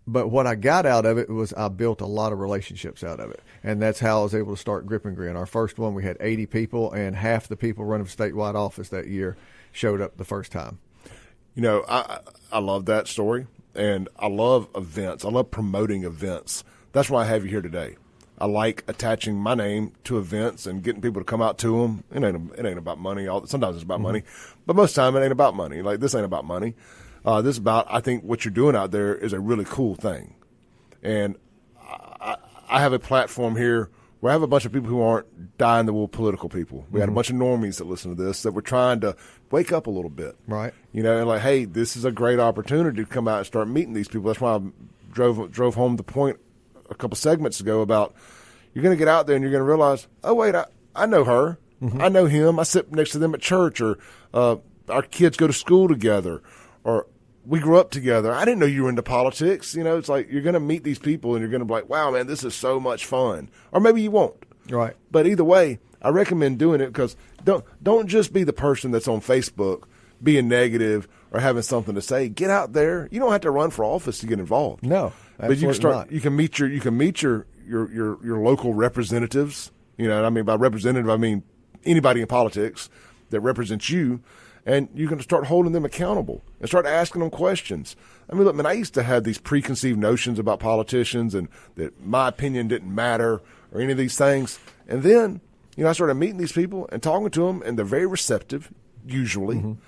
Speaker 2: But what I got out of it was I built a lot of relationships out of it. And that's how I was able to start Grin N Grin. Our first one, we had 80 people, and half the people running for statewide office that year showed up the first time.
Speaker 1: I love that story. And I love events. I love promoting events. That's why I have you here today. I like attaching my name to events and getting people to come out to them. It ain't about money. Sometimes it's about money, but most of the time it ain't about money. Like, this ain't about money. This is about, I think what you're doing out there is a really cool thing. And I have a platform here where I have a bunch of people who aren't dyed-in-the-wool political people. We had a bunch of normies that listen to this that were trying to wake up a little bit.
Speaker 2: Right.
Speaker 1: And like, hey, this is a great opportunity to come out and start meeting these people. That's why I drove home the point a couple segments ago about you're going to get out there and you're going to realize, oh, wait, I know her. I know him. I sit next to them at church, or our kids go to school together, or we grew up together. I didn't know you were into politics. It's like you're going to meet these people and you're going to be like, wow, man, this is so much fun. Or maybe you won't.
Speaker 2: Right.
Speaker 1: But either way, I recommend doing it because don't just be the person that's on Facebook being negative or having something to say. Get out there. You don't have to run for office to get involved.
Speaker 2: No,
Speaker 1: but you can start. Not. You can meet your local representatives. And I mean by representative, I mean anybody in politics that represents you. And you're going to start holding them accountable and start asking them questions. I mean, look, man, I used to have these preconceived notions about politicians and that my opinion didn't matter or any of these things. And then, I started meeting these people and talking to them, and they're very receptive, usually.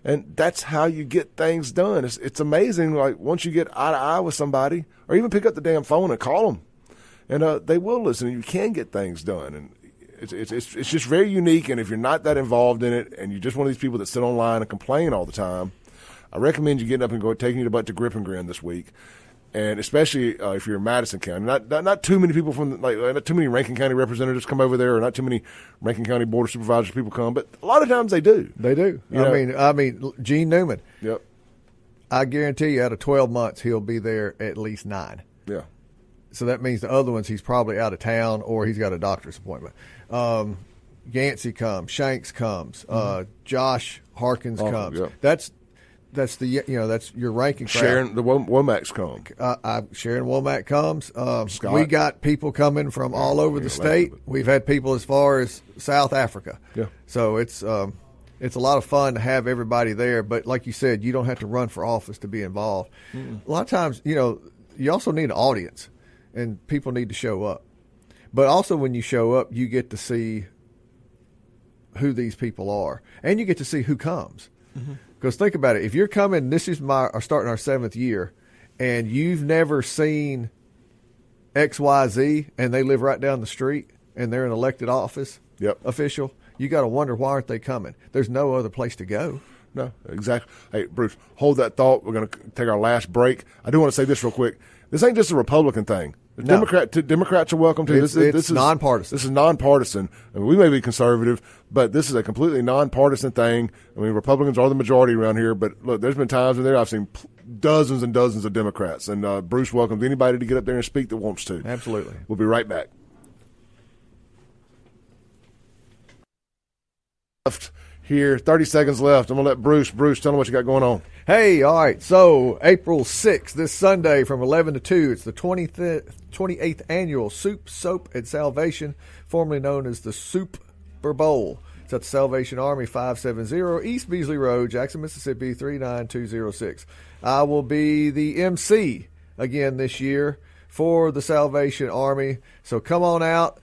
Speaker 1: And that's how you get things done. It's amazing, like, once you get eye to eye with somebody, or even pick up the damn phone and call them, and they will listen, and you can get things done. And it's just very unique, and if you're not that involved in it and you're just one of these people that sit online and complain all the time, I recommend you getting up and taking your butt to Grin N Grin this week, and especially if you're in Madison County. Not too many people from not too many Rankin County representatives come over there, or not too many Rankin County Board of Supervisors people come, but a lot of times they do.
Speaker 2: They do. I mean, Gene Newman.
Speaker 1: Yep.
Speaker 2: I guarantee you, out of 12 months, he'll be there at least 9.
Speaker 1: Yeah.
Speaker 2: So that means the other ones he's probably out of town or he's got a doctor's appointment. Yancey comes, Shanks comes, Josh Harkins comes.
Speaker 1: Yeah.
Speaker 2: That's that's your ranking crowd.
Speaker 1: Sharon, the Womack's come.
Speaker 2: Sharon Womack comes.
Speaker 1: Scott.
Speaker 2: We got people coming from all over the state. We've had people as far as South Africa.
Speaker 1: Yeah.
Speaker 2: So it's a lot of fun to have everybody there. But like you said, you don't have to run for office to be involved. A lot of times, you also need an audience, and people need to show up. But also when you show up, you get to see who these people are, and you get to see who comes. Because think about it. If you're coming, this is starting our 7th year, and you've never seen XYZ, and they live right down the street, and they're an elected office official, you got to wonder, why aren't they coming? There's no other place to go.
Speaker 1: No, exactly. Hey, Bruce, hold that thought. We're going to take our last break. I do want to say this real quick. This ain't just a Republican thing.
Speaker 2: No.
Speaker 1: Democrats are welcome to.
Speaker 2: This is nonpartisan.
Speaker 1: This is nonpartisan. I mean, we may be conservative, but this is a completely nonpartisan thing. I mean, Republicans are the majority around here, but look, there's been times in there I've seen dozens and dozens of Democrats, and Bruce welcomes anybody to get up there and speak that wants to.
Speaker 2: Absolutely.
Speaker 1: We'll be right back. Here, 30 seconds left. I'm going to let Bruce, tell them what you got going on.
Speaker 2: Hey, all right. So, April 6th, this Sunday from 11 to 2, it's the 28th annual Soup, Soap, and Salvation, formerly known as the Super Bowl. It's at the Salvation Army, 570 East Beasley Road, Jackson, Mississippi, 39206. I will be the MC again this year for the Salvation Army. So, come on out.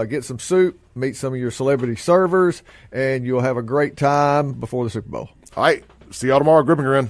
Speaker 2: Get some soup, meet some of your celebrity servers, and you'll have a great time before the Super Bowl.
Speaker 1: All right. See y'all tomorrow. Grin N Grin.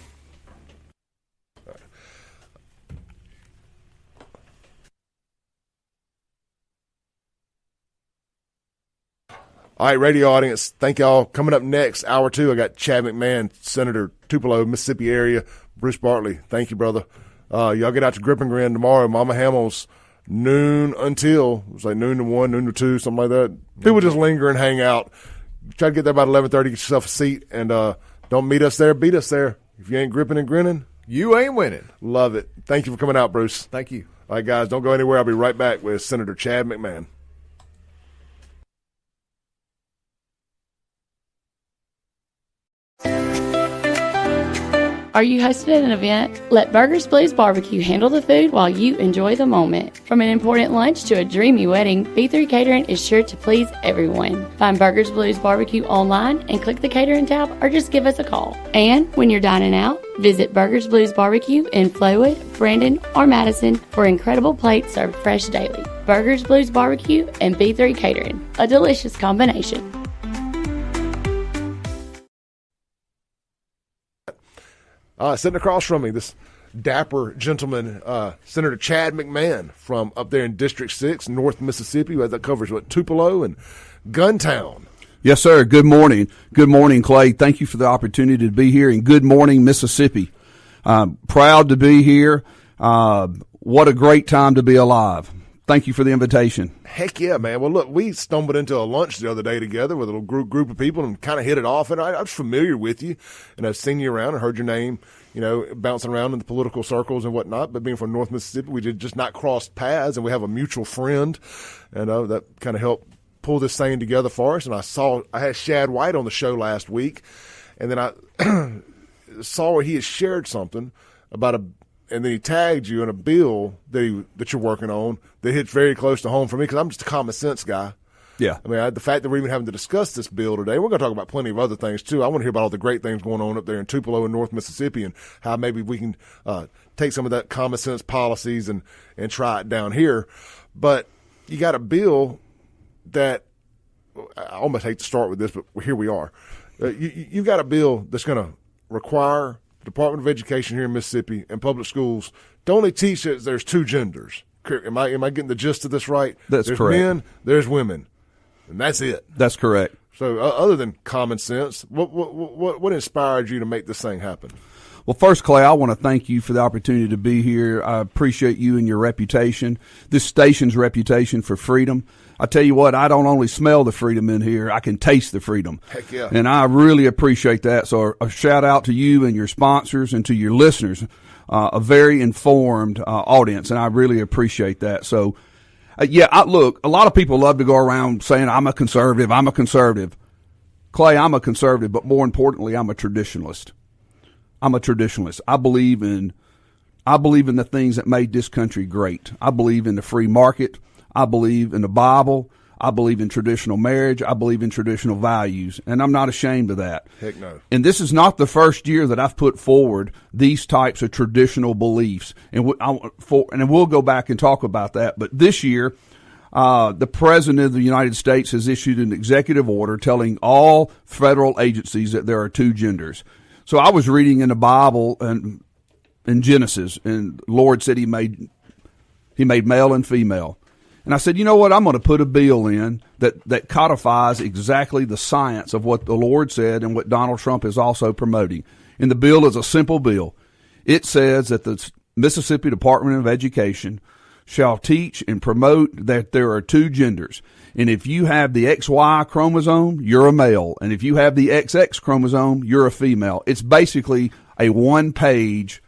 Speaker 1: All right, radio audience, thank y'all. Coming up next, hour 2, I got Chad McMahan, Senator, Tupelo, Mississippi area. Bruce Bartley, thank you, brother. Y'all get out to Grin N Grin tomorrow. Mama Hamils. Noon until, it was like noon to 1, noon to 2, something like that. People just linger and hang out. Try to get there about 11:30, get yourself a seat, and don't meet us there, beat us there. If you ain't gripping and grinning,
Speaker 2: you ain't winning.
Speaker 1: Love it. Thank you for coming out, Bruce.
Speaker 2: Thank you.
Speaker 1: All right, guys, don't go anywhere. I'll be right back with Senator Chad McMahan.
Speaker 3: Are you hosting an event? Let Burgers Blues Barbecue handle the food while you enjoy the moment. From an important lunch to a dreamy wedding, B3 Catering is sure to please everyone. Find Burgers Blues Barbecue online and click the catering tab or just give us a call. And when you're dining out, visit Burgers Blues Barbecue in Flowood, Brandon, or Madison for incredible plates served fresh daily. Burgers Blues Barbecue and B3 Catering, a delicious combination.
Speaker 1: Sitting across from me, this dapper gentleman, Senator Chad McMahan from up there in District 6, North Mississippi, that covers Tupelo and Guntown.
Speaker 4: Yes, sir. Good morning. Good morning, Clay. Thank you for the opportunity to be here, and good morning, Mississippi. Proud to be here. What a great time to be alive. Thank you for the invitation.
Speaker 1: Heck yeah, man. Well, look, we stumbled into a lunch the other day together with a little group of people and kind of hit it off. And I was familiar with you, and I've seen you around and heard your name, bouncing around in the political circles and whatnot. But being from North Mississippi, we did just not cross paths, and we have a mutual friend, and that kind of helped pull this thing together for us. And I had Shad White on the show last week, and then I saw where he had shared something about and then he tagged you in a bill that you're working on that hits very close to home for me because I'm just a common sense guy.
Speaker 4: Yeah.
Speaker 1: I mean, the fact that we're even having to discuss this bill today, we're going to talk about plenty of other things too. I want to hear about all the great things going on up there in Tupelo and North Mississippi and how maybe we can take some of that common sense policies and try it down here. But you got a bill that I almost hate to start with this, but here we are. You've got a bill that's going to require Department of Education here in Mississippi and public schools to only teach that there's two genders. Am I getting the gist of this right?
Speaker 4: There's
Speaker 1: correct.
Speaker 4: There's
Speaker 1: men, there's women, and that's it.
Speaker 4: That's correct.
Speaker 1: So other than common sense, what inspired you to make this thing happen?
Speaker 4: Well, first, Clay, I want to thank you for the opportunity to be here. I appreciate you and your reputation, this station's reputation for freedom. I tell you what, I don't only smell the freedom in here, I can taste the freedom.
Speaker 1: Heck yeah.
Speaker 4: And I really appreciate that. So a shout out to you and your sponsors and to your listeners, a very informed audience, and I really appreciate that. So, look, a lot of people love to go around saying, I'm a conservative. Clay, I'm a conservative, but more importantly, I'm a traditionalist. I believe in the things that made this country great. I believe in the free market. I believe in the Bible. I believe in traditional marriage. I believe in traditional values, and I'm not ashamed of that.
Speaker 1: Heck no.
Speaker 4: And this is not the first year that I've put forward these types of traditional beliefs, and we'll go back and talk about that. But this year, the President of the United States has issued an executive order telling all federal agencies that there are two genders. So I was reading in the Bible and in Genesis, and the Lord said He made male and female. And I said, you know what, I'm going to put a bill in that codifies exactly the science of what the Lord said and what Donald Trump is also promoting. And the bill is a simple bill. It says that the Mississippi Department of Education shall teach and promote that there are two genders. And if you have the XY chromosome, you're a male. And if you have the XX chromosome, you're a female. It's basically a one-page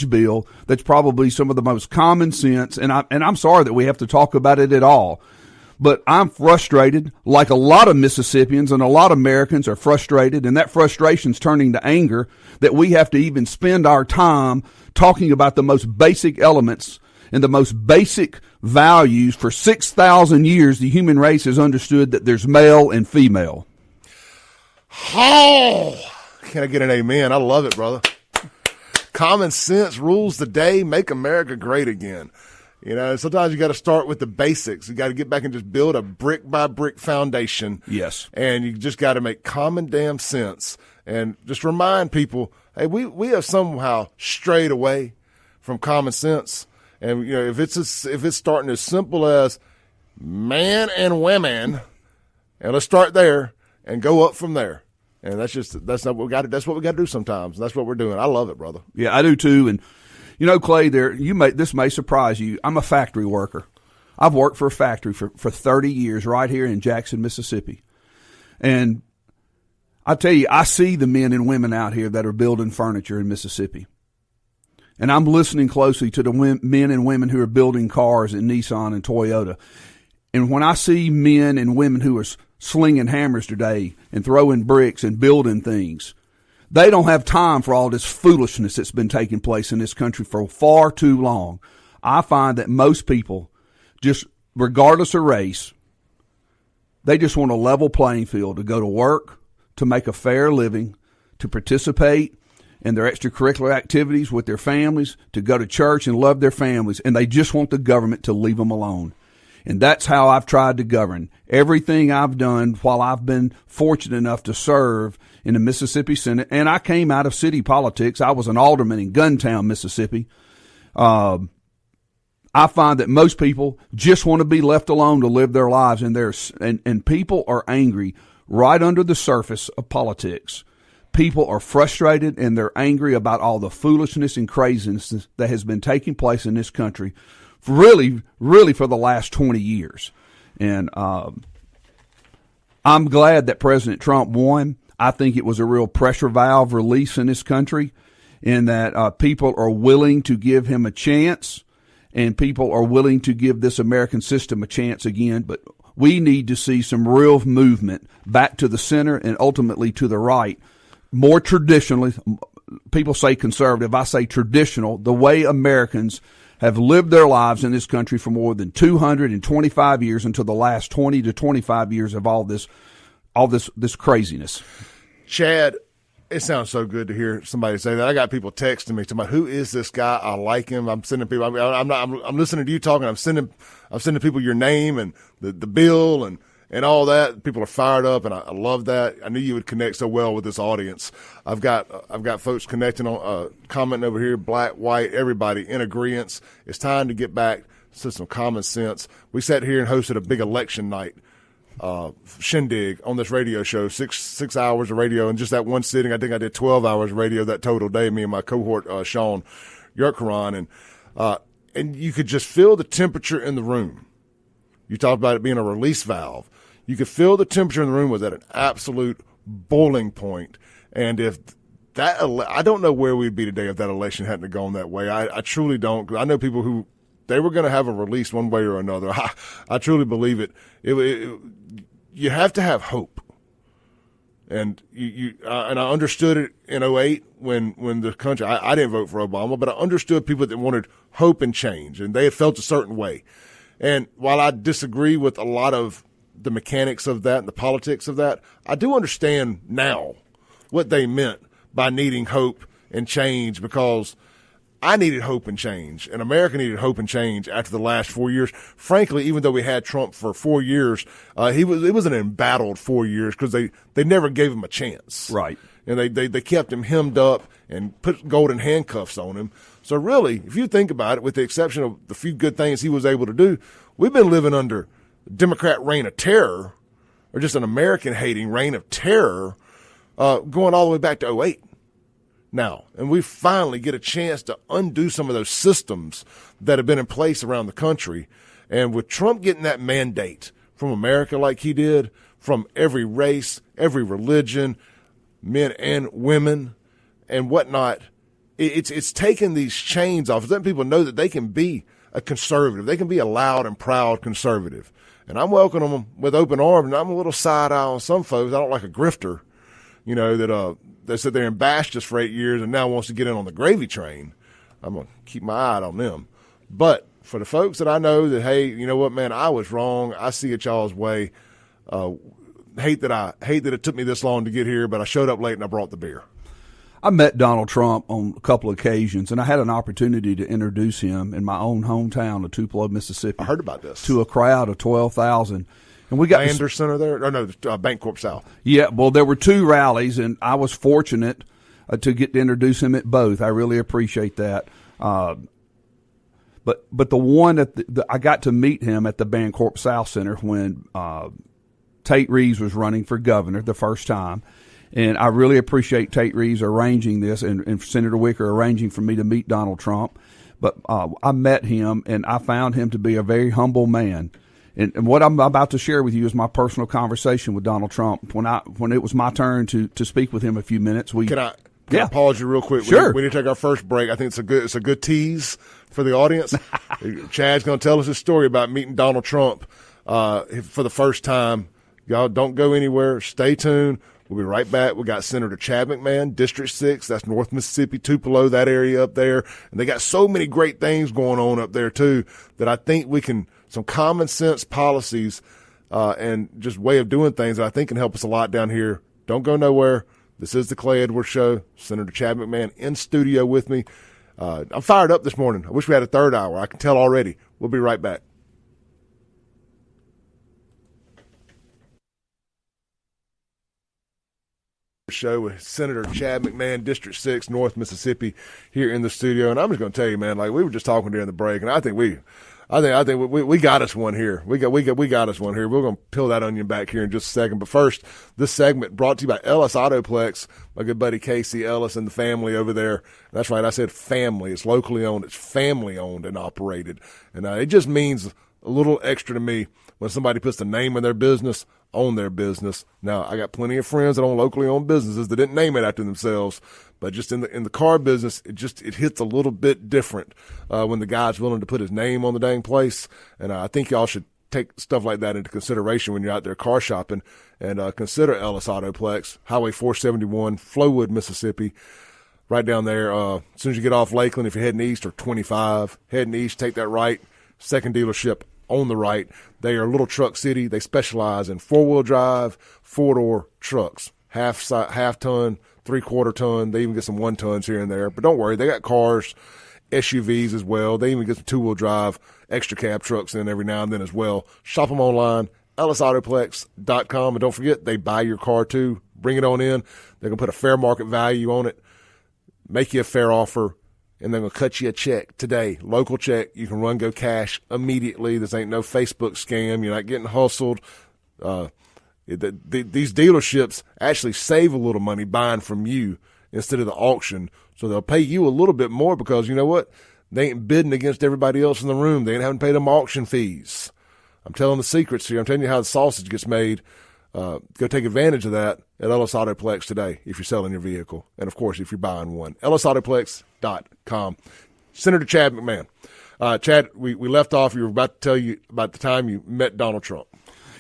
Speaker 4: bill that's probably some of the most common sense, and I'm sorry that we have to talk about it at all. But I'm frustrated, like a lot of Mississippians and a lot of Americans are frustrated, and that frustration's turning to anger that we have to even spend our time talking about the most basic elements and the most basic values. For 6,000 years, the human race has understood that there's male and female.
Speaker 1: Oh, can I get an amen? I love it, brother. Common sense rules the day. Make America great again. Sometimes you got to start with the basics. You got to get back and just build a brick by brick foundation.
Speaker 4: Yes. And
Speaker 1: you just got to make common damn sense and just remind people, hey, we have somehow strayed away from common sense. And if it's starting as simple as man and women, and let's start there and go up from there. And that's not what we got to. That's what we got to do sometimes. That's what we're doing. I love it, brother.
Speaker 4: Yeah, I do too. And Clay, this may surprise you. I'm a factory worker. I've worked for a factory for 30 years right here in Jackson, Mississippi. And I tell you, I see the men and women out here that are building furniture in Mississippi. And I'm listening closely to the men and women who are building cars in Nissan and Toyota. And when I see men and women who are slinging hammers today and throwing bricks and building things, They don't have time for all this foolishness that's been taking place in this country for far too long. I find that most people, just regardless of race, they just want a level playing field to go to work, to make a fair living, to participate in their extracurricular activities with their families, to go to church and love their families, and they just want the government to leave them alone. And that's how I've tried to govern. Everything I've done while I've been fortunate enough to serve in the Mississippi Senate, and I came out of city politics. I was an alderman in Guntown, Mississippi. I find that most people just want to be left alone to live their lives, and people are angry right under the surface of politics. People are frustrated and they're angry about all the foolishness and craziness that has been taking place in this country really for the last 20 years. And I'm glad that President Trump won. I think it was a real pressure valve release in this country, in that people are willing to give him a chance, and people are willing to give this American system a chance again. But we need to see some real movement back to the center and ultimately to the right. More traditionally, people say conservative, I say traditional, the way Americans have lived their lives in this country for more than 225 years until the last 20 to 25 years of all this craziness.
Speaker 1: Chad, it sounds so good to hear somebody say that. I got people texting me, talking about, who is this guy? I like him. I'm sending people. I'm listening to you talking. I'm sending people your name and the bill and all that. People are fired up, and I love that. I knew you would connect so well with this audience. I've got folks connecting on, commenting over here, black, white, everybody in agreement. It's time to get back to some common sense. We sat here and hosted a big election night shindig on this radio show, six hours of radio, and just that one sitting, I think I did 12 hours of radio that total day, me and my cohort, Sean Yerkaran, and you could just feel the temperature in the room. You talked about it being a release valve. You could feel the temperature in the room was at an absolute boiling point. And if that, I don't know where we'd be today if that election hadn't gone that way. I truly don't. I know people who, they were going to have a release one way or another. I truly believe it. You have to have hope. And and I understood it in 2008 when the country, I didn't vote for Obama, but I understood people that wanted hope and change, and they had felt a certain way. And while I disagree with a lot of the mechanics of that and the politics of that, I do understand now what they meant by needing hope and change, because I needed hope and change, and America needed hope and change after the last 4 years. Frankly, even though we had Trump for 4 years, it was an embattled 4 years because they never gave him a chance.
Speaker 4: Right.
Speaker 1: And they kept him hemmed up and put golden handcuffs on him. So really, if you think about it, with the exception of the few good things he was able to do, we've been living under Democrat reign of terror, or just an American-hating reign of terror, going all the way back to 2008 now. And we finally get a chance to undo some of those systems that have been in place around the country. And with Trump getting that mandate from America like he did, from every race, every religion, men and women and whatnot, it's taken these chains off. It's letting people know that they can be a conservative. They can be a loud and proud conservative. And I'm welcoming them with open arms, and I'm a little side eye on some folks. I don't like a grifter, that said they're in bashed us for 8 years and now wants to get in on the gravy train. I'm going to keep my eye on them. But for the folks that I know that, hey, you know what, man, I was wrong. I see it y'all's way. Hate that it took me this long to get here, but I showed up late and I brought the beer.
Speaker 4: I met Donald Trump on a couple of occasions, and I had an opportunity to introduce him in my own hometown of Tupelo, Mississippi.
Speaker 1: I heard about this.
Speaker 4: To a crowd of 12,000. And we got
Speaker 1: Landers Center there? Or no, Bancorp South.
Speaker 4: Yeah, well, there were two rallies, and I was fortunate to get to introduce him at both. I really appreciate that. But the one I got to meet him at the Bancorp South Center when Tate Reeves was running for governor the first time. And I really appreciate Tate Reeves arranging this and Senator Wicker arranging for me to meet Donald Trump. But I met him, and I found him to be a very humble man. And what I'm about to share with you is my personal conversation with Donald Trump. When it was my turn to speak with him a few minutes,
Speaker 1: Can I pause you real quick?
Speaker 4: Sure.
Speaker 1: We need to take our first break. I think it's a good tease for the audience. Chad's going to tell us his story about meeting Donald Trump for the first time. Y'all don't go anywhere. Stay tuned. We'll be right back. We got Senator Chad McMahan, District 6. That's North Mississippi, Tupelo, that area up there. And they got so many great things going on up there, too, that I think we can – some common sense policies and just way of doing things that I think can help us a lot down here. Don't go nowhere. This is the Clay Edwards Show. Senator Chad McMahan in studio with me. I'm fired up this morning. I wish we had a third hour. I can tell already. We'll be right back. Show with Senator Chad McMahan, District 6, North Mississippi, here in the studio. And I'm just going to tell you, man, like we were just talking during the break, and I think we got us one here. We got us one here. We're going to peel that onion back here in just a second. But first, this segment brought to you by Ellis Autoplex, my good buddy Casey Ellis and the family over there. That's right, I said family. It's locally owned. It's family owned and operated. And it just means a little extra to me when somebody puts the name of their business on their business. Now, I got plenty of friends that own locally owned businesses that didn't name it after themselves, but just in the car business, it hits a little bit different when the guy's willing to put his name on the dang place. And I think y'all should take stuff like that into consideration when you're out there car shopping, and consider Ellis Autoplex, Highway 471, Flowood, Mississippi. Right down there, as soon as you get off Lakeland, if you're heading east, or 25, heading east, take that right, second dealership on the right. They are Little Truck City. They specialize in four-wheel drive, four-door trucks, half ton, three-quarter ton. They even get some 1 tons here and there. But don't worry, they got cars, SUVs as well. They even get some two-wheel drive, extra cab trucks in every now and then as well. Shop them online, ellisautoplex.com. And don't forget, they buy your car too. Bring it on in. They're going to put a fair market value on it, make you a fair offer, and they're going to cut you a check today, local check. You can go cash immediately. This ain't no Facebook scam. You're not getting hustled. These dealerships actually save a little money buying from you instead of the auction. So they'll pay you a little bit more because, you know what? They ain't bidding against everybody else in the room. They ain't having to pay them auction fees. I'm telling the secrets here. I'm telling you how the sausage gets made. Go take advantage of that at Ellis Autoplex today if you're selling your vehicle. And, of course, if you're buying one. EllisAutoplex.com. Senator Chad McMahan. Chad, we left off. You were about to tell you about the time you met Donald Trump.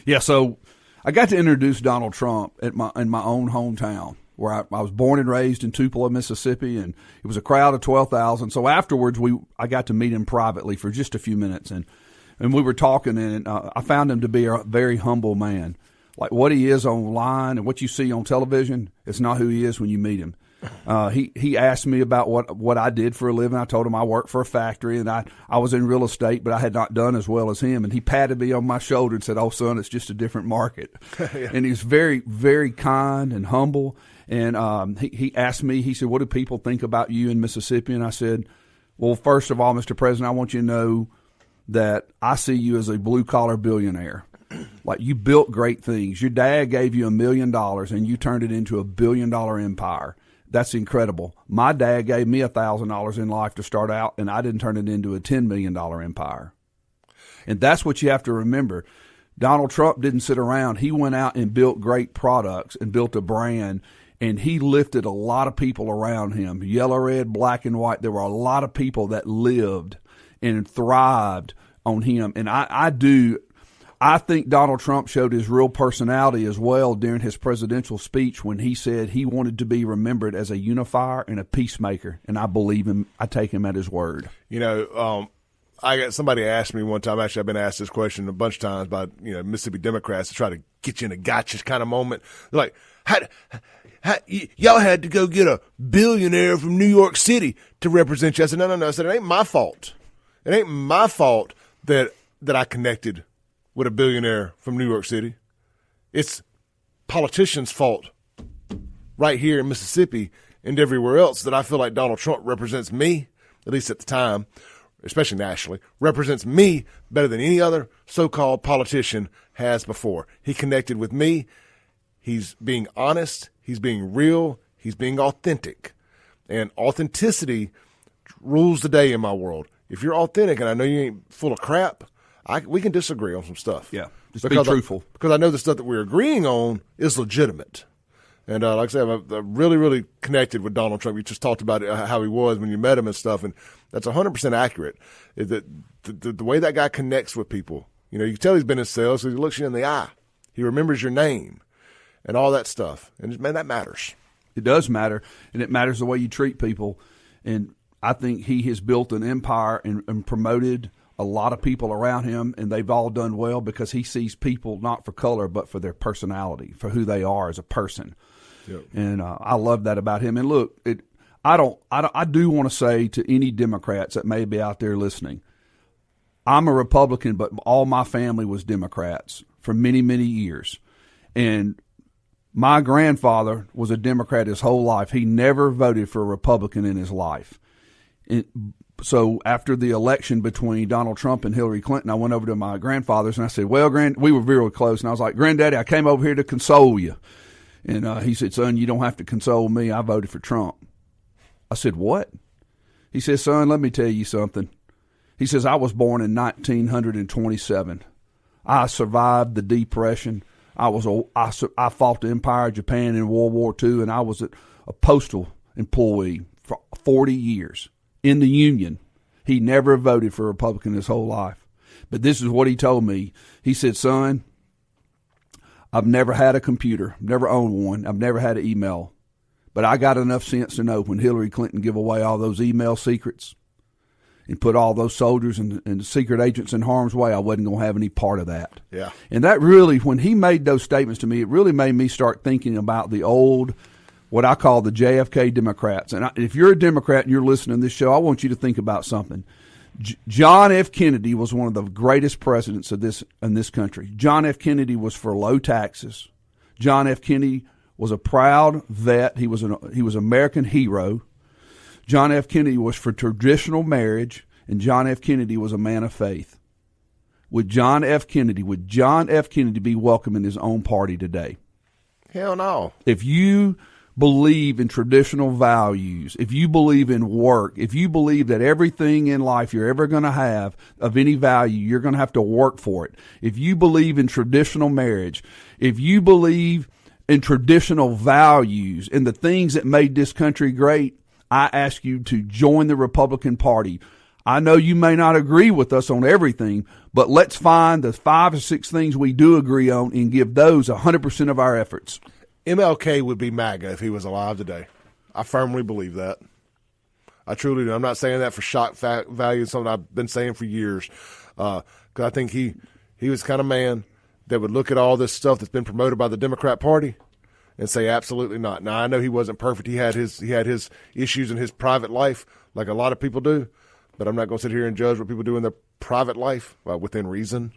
Speaker 4: Yeah, so I got to introduce Donald Trump in my own hometown, where I was born and raised in Tupelo, Mississippi, and it was a crowd of 12,000. So afterwards, I got to meet him privately for just a few minutes, and we were talking, and I found him to be a very humble man. Like what he is online and what you see on television, it's not who he is when you meet him. He asked me about what I did for a living. I told him I worked for a factory, and I was in real estate, but I had not done as well as him. And he patted me on my shoulder and said, "Oh, son, it's just a different market." Yeah. And he was very, very kind and humble. And he asked me, he said, "What do people think about you in Mississippi?" And I said, "Well, first of all, Mr. President, I want you to know that I see you as a blue-collar billionaire. Like, you built great things. Your dad gave you $1 million, and you turned it into $1 billion empire. That's incredible. My dad gave me $1,000 in life to start out, and I didn't turn it into a $10 million empire." And that's what you have to remember. Donald Trump didn't sit around. He went out and built great products and built a brand, and he lifted a lot of people around him, yellow, red, black, and white. There were a lot of people that lived and thrived on him. And I think Donald Trump showed his real personality as well during his presidential speech when he said he wanted to be remembered as a unifier and a peacemaker. And I believe him. I take him at his word.
Speaker 1: You know, I got somebody asked me one time. Actually, I've been asked this question a bunch of times by Mississippi Democrats to try to get you in a gotcha kind of moment. They're like, how, y'all had to go get a billionaire from New York City to represent you. I said, no. I said, it ain't my fault. It ain't my fault that I connected with a billionaire from New York City. It's politicians' fault right here in Mississippi and everywhere else that I feel like Donald Trump represents me, at least at the time, especially nationally, represents me better than any other so-called politician has before. He connected with me. He's being honest. He's being real. He's being authentic. And authenticity rules the day in my world. If you're authentic, and I know you ain't full of crap, we can disagree on some stuff.
Speaker 4: Yeah, just be truthful.
Speaker 1: Because I know the stuff that we're agreeing on is legitimate. And like I said, I'm really, really connected with Donald Trump. You just talked about how he was when you met him and stuff, and that's 100% accurate. The way that guy connects with people, you can tell he's been in sales because he looks you in the eye. He remembers your name. and all that stuff. And, man, that matters.
Speaker 4: It does matter, and it matters the way you treat people. And I think he has built an empire and promoted a lot of people around him, and they've all done well because he sees people not for color but for their personality, for who they are as a person. Yep. And I love that about him. And look, I do want to say to any Democrats that may be out there listening, I'm a Republican, but all my family was Democrats for many, many years. And my grandfather was a Democrat his whole life. He never voted for a Republican in his life. So after the election between Donald Trump and Hillary Clinton, I went over to my grandfather's and I said, well, we were very close. And I was like, Granddaddy, I came over here to console you. And he said, son, you don't have to console me. I voted for Trump. I said, what? He said, son, let me tell you something. He says, I was born in 1927. I survived the Depression. I fought the Empire of Japan in World War II, and I was a postal employee for 40 years in the Union. He never voted for a Republican his whole life. But this is what he told me. He said, son, I've never had a computer, never owned one. I've never had an email. But I got enough sense to know when Hillary Clinton gave away all those email secrets and put all those soldiers and secret agents in harm's way, I wasn't going to have any part of that.
Speaker 1: Yeah.
Speaker 4: And that really, when he made those statements to me, it really made me start thinking about the old, what I call the JFK Democrats. And if you're a Democrat and you're listening to this show, I want you to think about something. John F. Kennedy was one of the greatest presidents in this country. John F. Kennedy was for low taxes. John F. Kennedy was a proud vet. He was an American hero. John F. Kennedy was for traditional marriage, and John F. Kennedy was a man of faith. Would John F. Kennedy be welcome in his own party today?
Speaker 1: Hell no.
Speaker 4: If you believe in traditional values, if you believe in work, if you believe that everything in life you're ever going to have of any value, you're going to have to work for it. If you believe in traditional marriage, if you believe in traditional values and the things that made this country great, I ask you to join the Republican Party. I know you may not agree with us on everything, but let's find the 5 or 6 things we do agree on and give those 100% of our efforts.
Speaker 1: MLK would be MAGA if he was alive today. I firmly believe that. I truly do. I'm not saying that for shock value. It's something I've been saying for years. Because I think he was the kind of man that would look at all this stuff that's been promoted by the Democrat Party and say absolutely not. Now, I know he wasn't perfect. He had his issues in his private life, like a lot of people do. But I'm not going to sit here and judge what people do in their private life, within reason.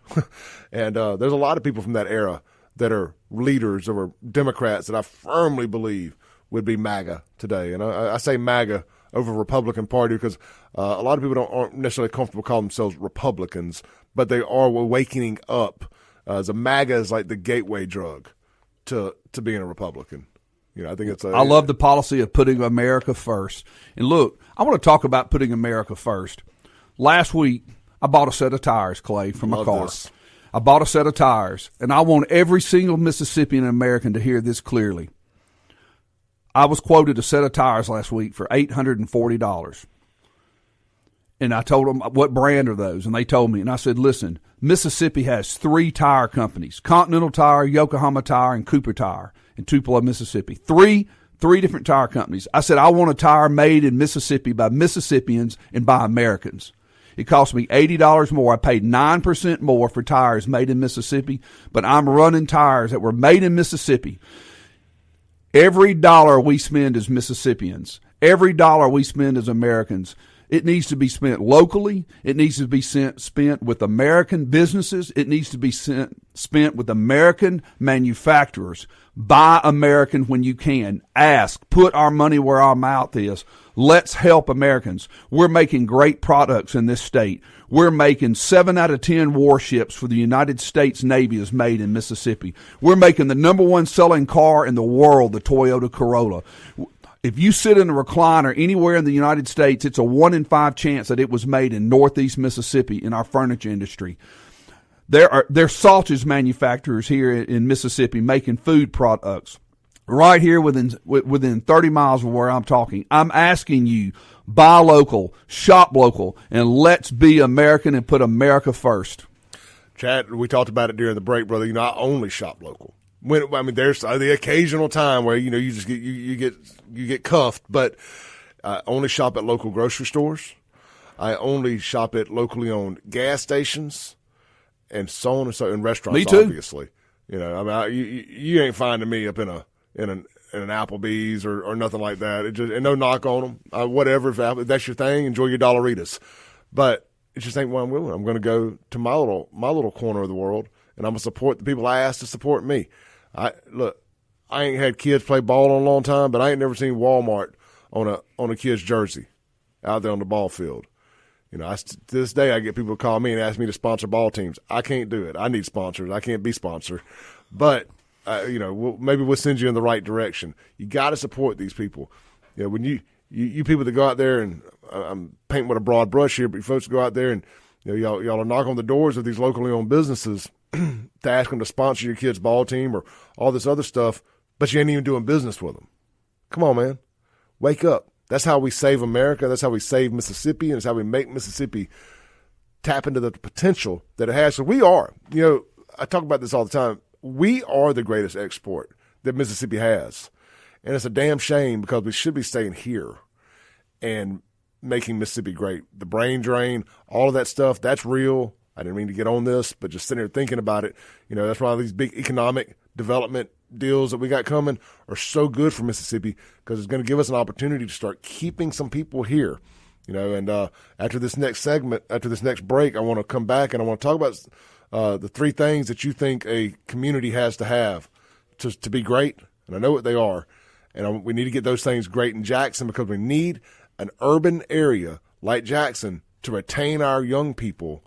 Speaker 1: And there's a lot of people from that era that are leaders or Democrats that I firmly believe would be MAGA today. And I say MAGA over Republican Party because a lot of people aren't necessarily comfortable calling themselves Republicans, but they are waking up. As a MAGA is like the gateway drug to being a Republican. You know, I think I
Speaker 4: love the policy of putting America first. And look, I want to talk about putting America first. Last week, I bought a set of tires, Clay, for my car.
Speaker 1: This.
Speaker 4: I bought a set of tires, and I want every single Mississippian American to hear this clearly. I was quoted a set of tires last week for $840. And I told them, what brand are those? And they told me, and I said, listen, Mississippi has 3 tire companies, Continental Tire, Yokohama Tire, and Cooper Tire in Tupelo, Mississippi. Three different tire companies. I said, I want a tire made in Mississippi by Mississippians and by Americans. It cost me $80 more. I paid 9% more for tires made in Mississippi, but I'm running tires that were made in Mississippi. Every dollar we spend as Mississippians, every dollar we spend as Americans, it needs to be spent locally. It needs to be spent with American businesses. It needs to be spent with American manufacturers. Buy American when you can. Ask. Put our money where our mouth is. Let's help Americans. We're making great products in this state. We're making 7 out of 10 warships for the United States Navy is made in Mississippi. We're making the #1 selling car in the world, the Toyota Corolla. If you sit in a recliner anywhere in the United States, it's a 1 in 5 chance that it was made in Northeast Mississippi in our furniture industry. There's sausage manufacturers here in Mississippi making food products right here within 30 miles of where I'm talking. I'm asking you, buy local, shop local, and let's be American and put America first.
Speaker 1: Chad, we talked about it during the break, brother. You know, I only shop local. There's the occasional time where you just get cuffed, but I only shop at local grocery stores. I only shop at locally owned gas stations, and so on and so, and restaurants.
Speaker 4: Me too.
Speaker 1: Obviously, you ain't finding me up in an Applebee's or nothing like that. And no knock on them. Whatever, if that's your thing, enjoy your Dollaritas. But it just ain't what I'm willing. I'm going to go to my little corner of the world, and I'm going to support the people I asked to support me. I ain't had kids play ball in a long time, but I ain't never seen Walmart on a kid's jersey out there on the ball field. To this day, I get people call me and ask me to sponsor ball teams. I can't do it. I need sponsors. I can't be sponsored. But, maybe we'll send you in the right direction. You got to support these people. When you people that go out there, and I'm painting with a broad brush here, but you folks go out there and y'all are knocking on the doors of these locally owned businesses to ask them to sponsor your kid's ball team or all this other stuff, but you ain't even doing business with them. Come on, man. Wake up. That's how we save America. That's how we save Mississippi, and it's how we make Mississippi tap into the potential that it has. So we are, I talk about this all the time. We are the greatest export that Mississippi has. And it's a damn shame because we should be staying here and making Mississippi great. The brain drain, all of that stuff, that's real. I didn't mean to get on this, but just sitting here thinking about it, that's why these big economic development deals that we got coming are so good for Mississippi, because it's going to give us an opportunity to start keeping some people here. And after this next segment, after this next break, I want to come back and I want to talk about the three things that you think a community has to have to be great. And I know what they are. And we need to get those things great in Jackson, because we need an urban area like Jackson to retain our young people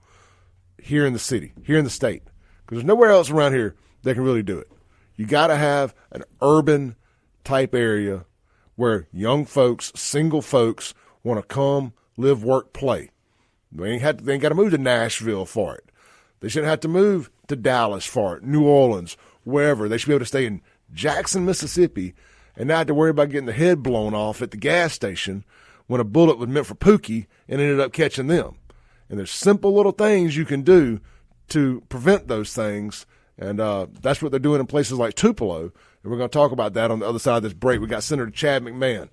Speaker 1: here in the city, here in the state. Because there's nowhere else around here that can really do it. You got to have an urban type area where young folks, single folks, want to come, live, work, play. They ain't got to move to Nashville for it. They shouldn't have to move to Dallas for it, New Orleans, wherever. They should be able to stay in Jackson, Mississippi, and not have to worry about getting the head blown off at the gas station when a bullet was meant for Pookie and ended up catching them. And there's simple little things you can do to prevent those things. And that's what they're doing in places like Tupelo. And we're going to talk about that on the other side of this break. We got Senator Chad McMahan,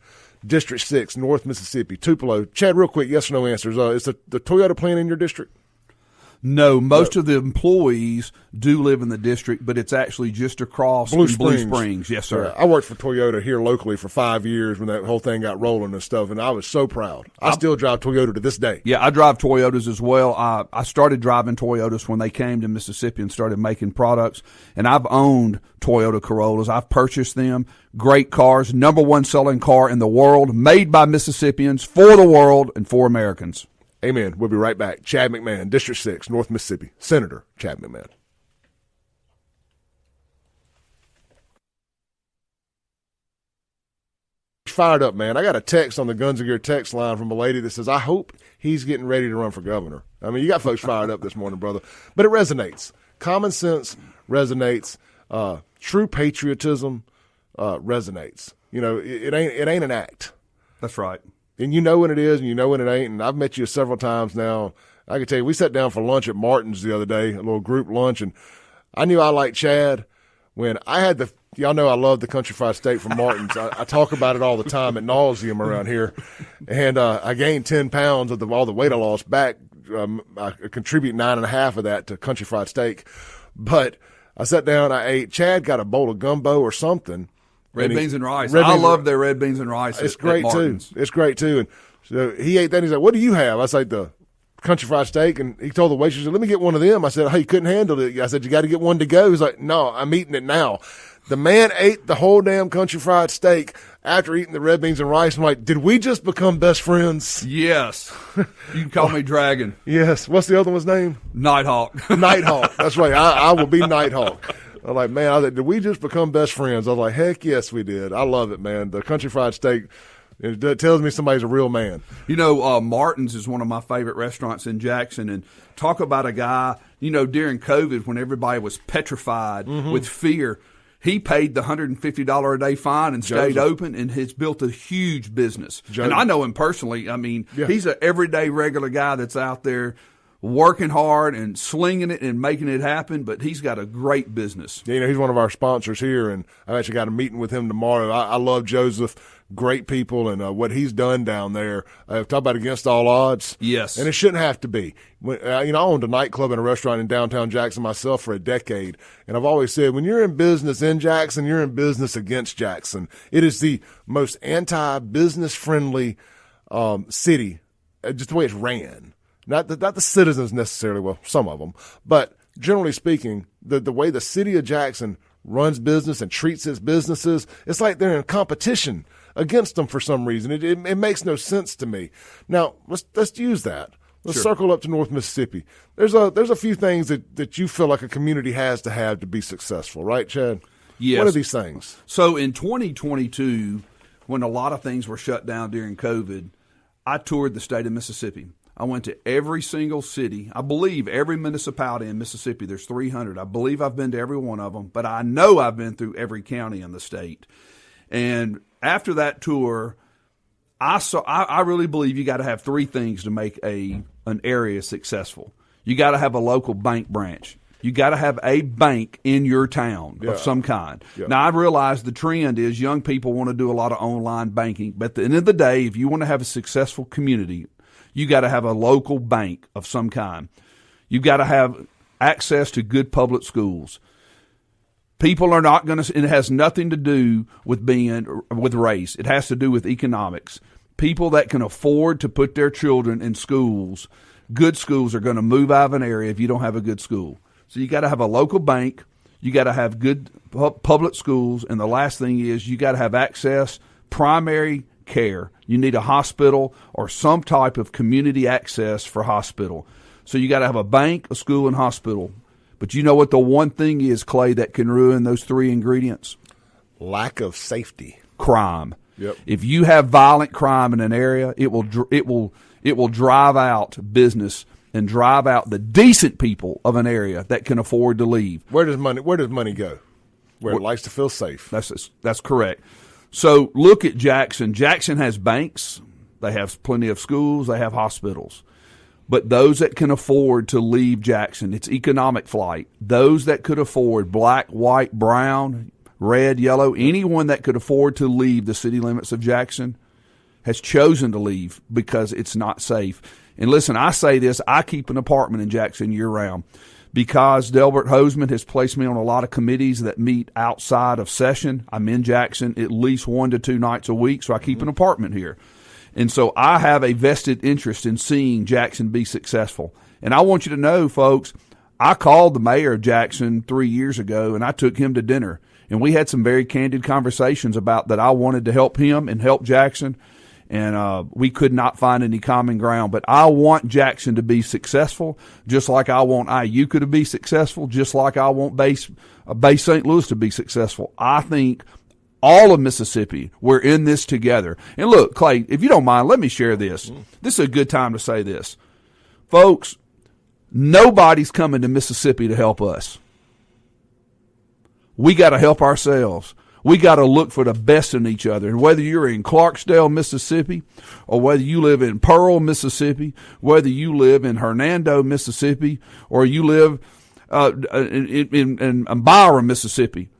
Speaker 1: District 6, North Mississippi, Tupelo. Chad, real quick, yes or no answers. Is the Toyota plant in your district?
Speaker 4: No, most of the employees do live in the district, but it's actually just across Blue Springs. Yes, sir.
Speaker 1: I worked for Toyota here locally for 5 years when that whole thing got rolling and stuff, and I was so proud. I still drive Toyota to this day.
Speaker 4: Yeah, I drive Toyotas as well. I started driving Toyotas when they came to Mississippi and started making products, and I've owned Toyota Corollas. I've purchased them. Great cars, number one selling car in the world, made by Mississippians, for the world, and for Americans.
Speaker 1: Amen. We'll be right back. Chad McMahan, District 6, North Mississippi. Senator Chad McMahan. Fired up, man. I got a text on the Guns and Gear text line from a lady that says, I hope he's getting ready to run for governor. I mean, you got folks fired up this morning, brother. But it resonates. Common sense resonates. True patriotism resonates. It ain't an act.
Speaker 4: That's right.
Speaker 1: And you know when it is and you know when it ain't. And I've met you several times now. I can tell you, we sat down for lunch at Martin's the other day, a little group lunch, and I knew I liked Chad when I had y'all know I love the country fried steak from Martin's. I talk about it all the time at nauseum around here. And I gained 10 pounds of all the weight I lost back. I contribute 9.5 of that to country fried steak. But I sat down, I ate. Chad got a bowl of gumbo or something.
Speaker 4: Red beans and rice. I love their red beans and rice.
Speaker 1: It's great too. It's great too. And so he ate that. And he's like, "What do you have?" I said, "The country fried steak." And he told the waitress, "Let me get one of them." I said, "Hey, you couldn't handle it." I said, "You got to get one to go." He's like, "No, I'm eating it now." The man ate the whole damn country fried steak after eating the red beans and rice. I'm like, did we just become best friends?
Speaker 4: Yes. You can call me Dragon.
Speaker 1: Yes. What's the other one's name?
Speaker 4: Nighthawk.
Speaker 1: Nighthawk. That's right. I will be Nighthawk. I'm like, man, I said, did we just become best friends? I was like, heck yes, we did. I love it, man. The country fried steak, it tells me somebody's a real man.
Speaker 4: Martin's is one of my favorite restaurants in Jackson. And talk about a guy, during COVID when everybody was petrified with fear, he paid the $150 a day fine and stayed open and has built a huge business. And I know him personally. I mean, he's an everyday regular guy that's out there working hard and slinging it and making it happen, but he's got a great business.
Speaker 1: Yeah, he's one of our sponsors here, and I've actually got a meeting with him tomorrow. I love Joseph, great people, and what he's done down there. Talk about against all odds.
Speaker 4: Yes.
Speaker 1: And it shouldn't have to be. I owned a nightclub and a restaurant in downtown Jackson myself for a decade, and I've always said when you're in business in Jackson, you're in business against Jackson. It is the most anti-business friendly city, just the way it's ran. Not the citizens necessarily, well, some of them, but generally speaking, the way the city of Jackson runs business and treats its businesses, it's like they're in competition against them for some reason. It makes no sense to me. Now, let's use that. Let's circle up to North Mississippi. There's a few things that you feel like a community has to have to be successful, right, Chad?
Speaker 4: Yes.
Speaker 1: What are these things?
Speaker 4: So in 2022, when a lot of things were shut down during COVID, I toured the state of Mississippi. I went to every single city. I believe every municipality in Mississippi, there's 300. I believe I've been to every one of them, but I know I've been through every county in the state. And after that tour, I really believe you got to have three things to make an area successful. You got to have a local bank branch. You got to have a bank in your town of some kind. Yeah. Now, I realize the trend is young people want to do a lot of online banking, but at the end of the day, if you want to have a successful community, you got to have a local bank of some kind. You've got to have access to good public schools. People are not going to, it has nothing to do with with race. It has to do with economics. People that can afford to put their children in schools, good schools, are going to move out of an area if you don't have a good school. So you got to have a local bank. You got to have good public schools. And the last thing is you got to have access, primary care. You need a hospital or some type of community access for hospital. So you got to have a bank, a school, and hospital. But you know what the one thing is, Clay, that can ruin those three ingredients?
Speaker 1: Lack of safety.
Speaker 4: Crime.
Speaker 1: Yep.
Speaker 4: If you have violent crime in an area, it will drive out business and drive out the decent people of an area that can afford to leave.
Speaker 1: Where does money go? Where it likes to feel safe.
Speaker 4: That's correct. So look at Jackson. Jackson has banks. They have plenty of schools. They have hospitals. But those that can afford to leave Jackson, it's economic flight. Those that could afford black, white, brown, red, yellow, anyone that could afford to leave the city limits of Jackson has chosen to leave because it's not safe. And listen, I say this, I keep an apartment in Jackson year-round because Delbert Hoseman has placed me on a lot of committees that meet outside of session. I'm in Jackson at least 1 to 2 nights a week, so I keep an apartment here. And so I have a vested interest in seeing Jackson be successful. And I want you to know, folks, I called the mayor of Jackson 3 years ago, and I took him to dinner. And we had some very candid conversations about that I wanted to help him and help Jackson. And we could not find any common ground. But I want Jackson to be successful, just like I want IUCA to be successful, just like I want Bay St. Louis to be successful. I think all of Mississippi, we're in this together. And look, Clay, if you don't mind, let me share this. This is a good time to say this. Folks, nobody's coming to Mississippi to help us. We got to help ourselves. We got to look for the best in each other. And whether you're in Clarksdale, Mississippi, or whether you live in Pearl, Mississippi, whether you live in Hernando, Mississippi, or you live in Byram, Mississippi,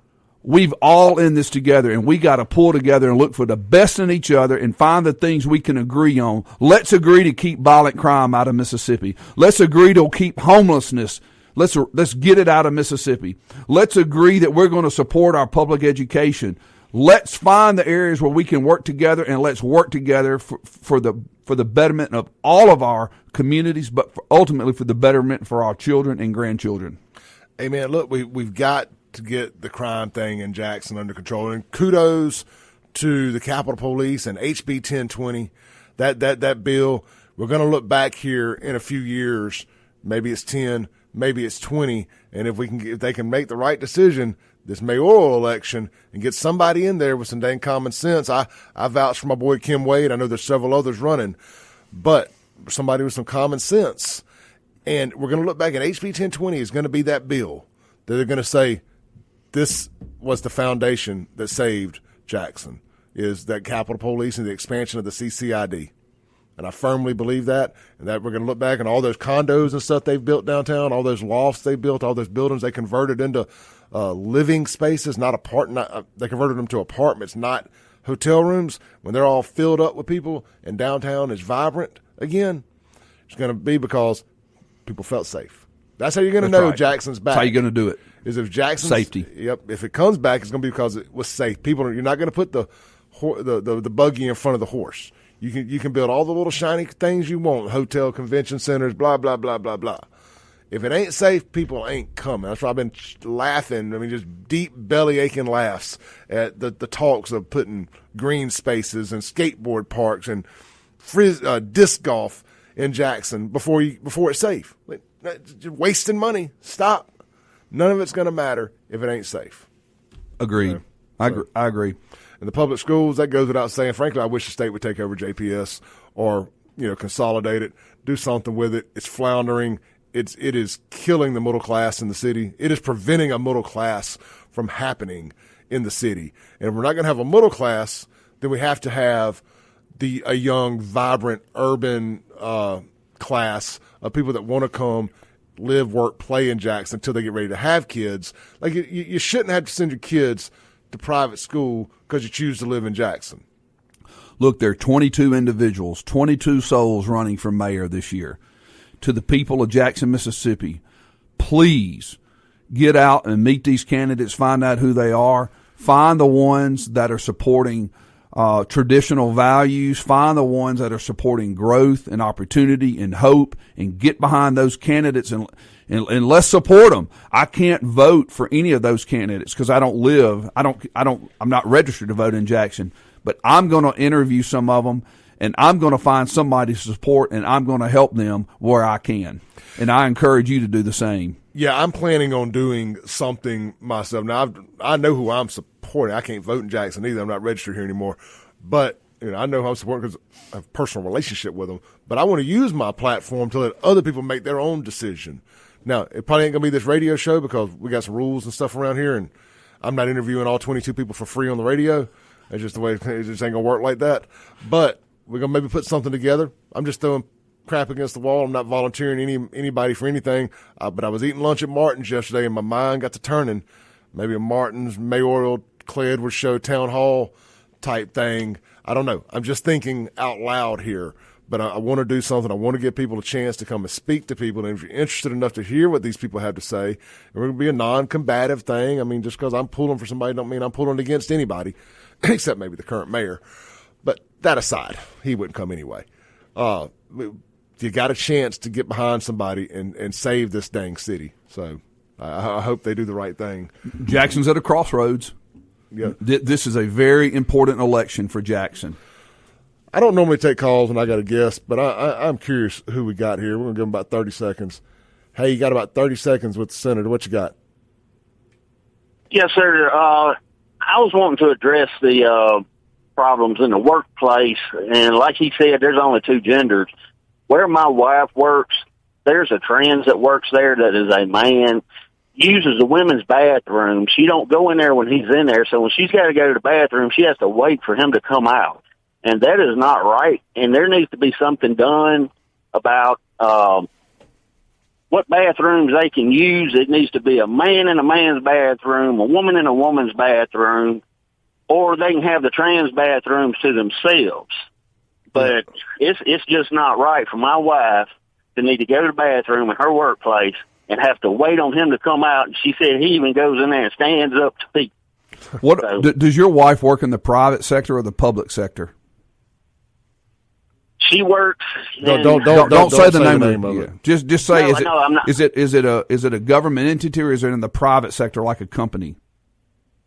Speaker 4: we've all in this together, and we got to pull together and look for the best in each other and find the things we can agree on. Let's agree to keep violent crime out of Mississippi. Let's agree to keep homelessness. Let's get it out of Mississippi. Let's agree that we're going to support our public education. Let's find the areas where we can work together, and let's work together for the betterment of all of our communities, but ultimately for the betterment for our children and grandchildren.
Speaker 1: Hey, man, look, we've got to get the crime thing in Jackson under control. And kudos to the Capitol Police and HB 1020. That bill, we're going to look back here in a few years. Maybe it's 10, maybe it's 20. And if they can make the right decision this mayoral election and get somebody in there with some dang common sense. I vouch for my boy Kim Wade. I know there's several others running, but somebody with some common sense. And we're going to look back at HB 1020 is going to be that bill that they're going to say, this was the foundation that saved Jackson, is that Capitol Police and the expansion of the CCID. and I firmly believe that, and that we're going to look back on all those condos and stuff they've built downtown, all those lofts they built, all those buildings they converted into living spaces, they converted them to apartments, not hotel rooms. When they're all filled up with people and downtown is vibrant again, it's going to be because people felt safe. That's how you're going to know Jackson's back.
Speaker 4: That's how you're going to do it.
Speaker 1: Is if Jackson's
Speaker 4: safety.
Speaker 1: Yep. If it comes back, it's going to be because it was safe. You're not going to put the buggy in front of the horse. You can build all the little shiny things you want, hotel, convention centers, blah blah blah blah blah. If it ain't safe, people ain't coming. That's why I've been laughing. I mean, just deep belly aching laughs at the talks of putting green spaces and skateboard parks and disc golf in Jackson before it's safe. You're wasting money. Stop. None of it's going to matter if it ain't safe.
Speaker 4: Agreed. I agree.
Speaker 1: In the public schools, that goes without saying. Frankly, I wish the state would take over JPS or consolidate it, do something with it. It's floundering. It is killing the middle class in the city. It is preventing a middle class from happening in the city. And if we're not going to have a middle class, then we have to have a young, vibrant, urban class of people that want to come live, work, play in Jackson until they get ready to have kids. Like you shouldn't have to send your kids to private school because you choose to live in Jackson.
Speaker 4: Look, there are 22 individuals, 22 souls running for mayor this year. To the people of Jackson, Mississippi, please get out and meet these candidates, find out who they are, find the ones that are supporting traditional values, find the ones that are supporting growth and opportunity and hope, and get behind those candidates and let's support them. I can't vote for any of those candidates because I'm not registered to vote in Jackson, but I'm going to interview some of them and I'm going to find somebody to support and I'm going to help them where I can. And I encourage you to do the same.
Speaker 1: Yeah, I'm planning on doing something myself. Now, I know who I'm supporting. I can't vote in Jackson either. I'm not registered here anymore. But I know who I'm supporting because I have a personal relationship with them. But I want to use my platform to let other people make their own decision. Now, it probably ain't going to be this radio show because we got some rules and stuff around here, and I'm not interviewing all 22 people for free on the radio. It's just the way it just ain't going to work like that. But we're going to maybe put something together. I'm just throwing crap against the wall. I'm not volunteering anybody for anything. But I was eating lunch at Martin's yesterday, and my mind got to turning. Maybe a Martin's mayoral Clay Edwards show town hall type thing. I don't know. I'm just thinking out loud here. But I want to do something. I want to give people a chance to come and speak to people. And if you're interested enough to hear what these people have to say, and we're going to be a non-combative thing. I mean, just because I'm pulling for somebody don't mean I'm pulling against anybody, except maybe the current mayor. But that aside, he wouldn't come anyway. You got a chance to get behind somebody and save this dang city. So I hope they do the right thing.
Speaker 4: Jackson's at a crossroads.
Speaker 1: Yeah.
Speaker 4: This is a very important election for Jackson.
Speaker 1: I don't normally take calls when I got a guest, but I'm curious who we got here. We're going to give them about 30 seconds. Hey, you got about 30 seconds with the senator. What you got?
Speaker 5: Yes, sir. I was wanting to address the problems in the workplace, and like he said, there's only two genders. Where my wife works, there's a trans that works there that is a man, uses the women's bathroom. She don't go in there when he's in there, so when she's got to go to the bathroom, she has to wait for him to come out. And that is not right, and there needs to be something done about what bathrooms they can use. It needs to be a man in a man's bathroom, a woman in a woman's bathroom, or they can have the trans bathrooms to themselves. But it's just not right for my wife to need to go to the bathroom in her workplace and have to wait on him to come out. And she said he even goes in there and stands up to pee.
Speaker 4: What does your wife work in the private sector or the public sector?
Speaker 5: She works.
Speaker 4: Don't say the name of it. Just say is it a government entity or is it in the private sector like a company?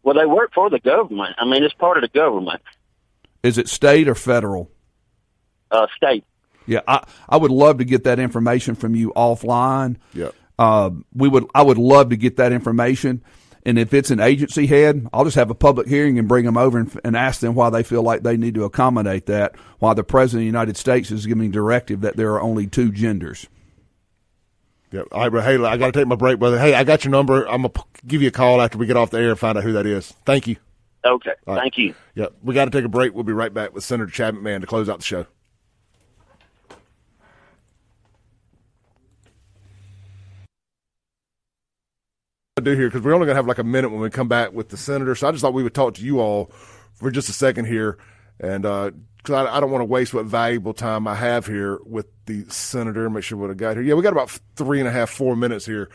Speaker 5: Well, they work for the government. I mean, it's part of the government.
Speaker 4: Is it state or federal?
Speaker 5: State.
Speaker 4: Yeah, I would love to get that information from you offline.
Speaker 1: Yeah.
Speaker 4: I would love to get that information. And if it's an agency head, I'll just have a public hearing and bring them over and ask them why they feel like they need to accommodate that, while the President of the United States is giving directive that there are only two genders.
Speaker 1: Yeah. All right, hey, I got to take my break, brother. Hey, I got your number. I'm going to give you a call after we get off the air and find out who that is. Thank you.
Speaker 5: Okay.
Speaker 1: Right.
Speaker 5: Thank you.
Speaker 1: Yeah. We got to take a break. We'll be right back with Senator Chad McMahan to close out the show. do here, because we're only going to have like a minute when we come back with the senator. So I just thought we would talk to you all for just a second here. And because I don't want to waste what valuable time I have here with the senator. Make sure what I got here. Yeah, we got about 3.5, 4 minutes here.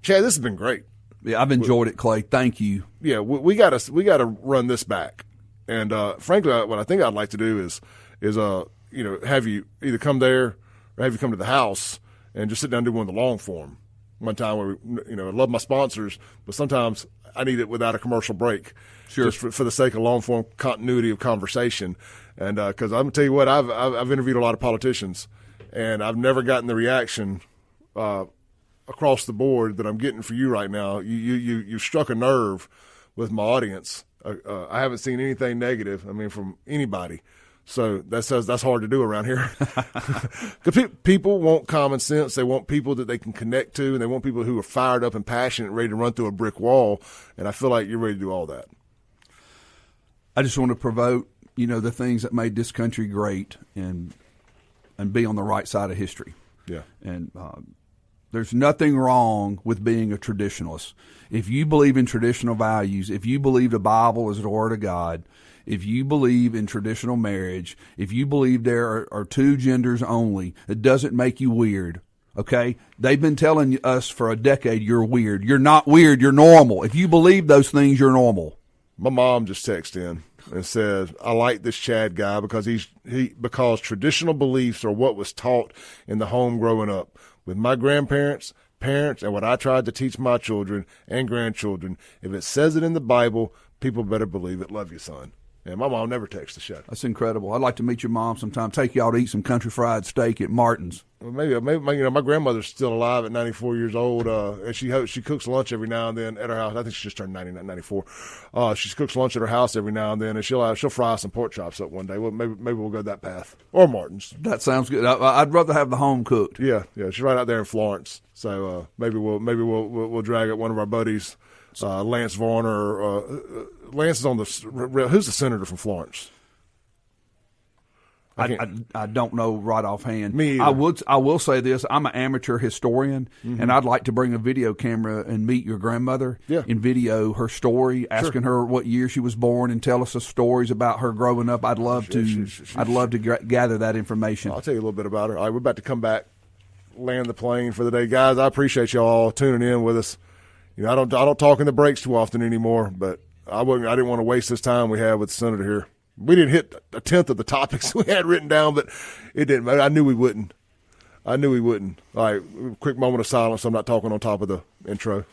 Speaker 1: Chad, this has been great.
Speaker 4: Yeah, I've enjoyed it, Clay. Thank you.
Speaker 1: Yeah, we got to run this back. And frankly, what I think I'd like to do is have you either come there or have you come to the house and just sit down and do one of the long form one time where I love my sponsors, but sometimes I need it without a commercial break.
Speaker 4: Sure.
Speaker 1: Just for the sake of long form continuity of conversation. And because I'm gonna tell you what, I've interviewed a lot of politicians, and I've never gotten the reaction across the board that I'm getting for you right now. You struck a nerve with my audience. I haven't seen anything negative, from anybody. So that's hard to do around here. People want common sense. They want people that they can connect to, and they want people who are fired up and passionate, ready to run through a brick wall. And I feel like you're ready to do all that.
Speaker 4: I just want to promote, the things that made this country great and be on the right side of history.
Speaker 1: Yeah.
Speaker 4: And there's nothing wrong with being a traditionalist. If you believe in traditional values, if you believe the Bible is the Word of God, if you believe in traditional marriage, if you believe there are two genders only, it doesn't make you weird. Okay? They've been telling us for a decade you're weird. You're not weird. You're normal. If you believe those things, you're normal.
Speaker 1: My mom just texted in and said, I like this Chad guy because because traditional beliefs are what was taught in the home growing up. With my grandparents, parents, and what I tried to teach my children and grandchildren, if it says it in the Bible, people better believe it. Love you, son. And my mom never texts the show.
Speaker 4: That's incredible. I'd like to meet your mom sometime. Take y'all to eat some country fried steak at Martin's.
Speaker 1: Well, maybe my grandmother's still alive at 94 years old, and she cooks lunch every now and then at her house. I think she just turned 94. She cooks lunch at her house every now and then, and she'll fry some pork chops up one day. Well, maybe we'll go that path, or Martin's.
Speaker 4: That sounds good. I'd rather have the home cooked.
Speaker 1: Yeah. She's right out there in Florence, so maybe we'll drag up one of our buddies. Lance Varner. Lance is on who's the senator from Florence?
Speaker 4: I don't know right offhand.
Speaker 1: Me either.
Speaker 4: I will say this. I'm an amateur historian, and I'd like to bring a video camera and meet your grandmother and video her story, asking her what year she was born and tell us the stories about her growing up. I'd love to gather that information.
Speaker 1: I'll tell you a little bit about her. All right, we're about to come back, land the plane for the day. Guys, I appreciate you all tuning in with us. I don't talk in the breaks too often anymore, but I didn't want to waste this time we had with the senator here. We didn't hit a tenth of the topics we had written down, but it didn't matter. I knew we wouldn't. All right, quick moment of silence. I'm not talking on top of the intro.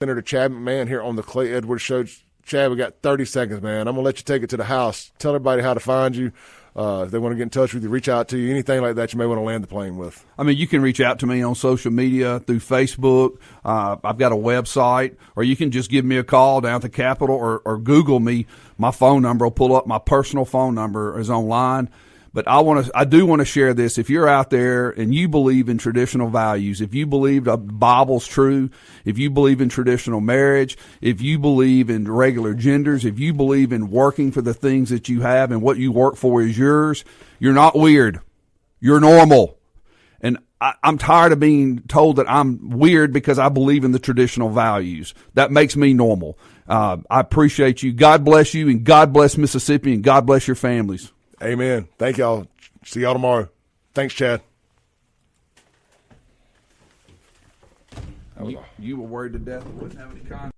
Speaker 1: Senator Chad McMahan here on the Clay Edwards Show. Chad, we got 30 seconds, man. I'm going to let you take it to the house. Tell everybody how to find you. If they want to get in touch with you, reach out to you, anything like that you may want to land the plane with.
Speaker 4: You can reach out to me on social media through Facebook. I've got a website, or you can just give me a call down at the Capitol or Google me. My phone number will pull up. My personal phone number is online. But I do want to share this. If you're out there and you believe in traditional values, if you believe the Bible's true, if you believe in traditional marriage, if you believe in regular genders, if you believe in working for the things that you have and what you work for is yours, you're not weird. You're normal. And I'm tired of being told that I'm weird because I believe in the traditional values. That makes me normal. I appreciate you. God bless you, and God bless Mississippi, and God bless your families.
Speaker 1: Amen. Thank y'all. See y'all tomorrow. Thanks, Chad.
Speaker 4: You were worried to death it wouldn't have any content.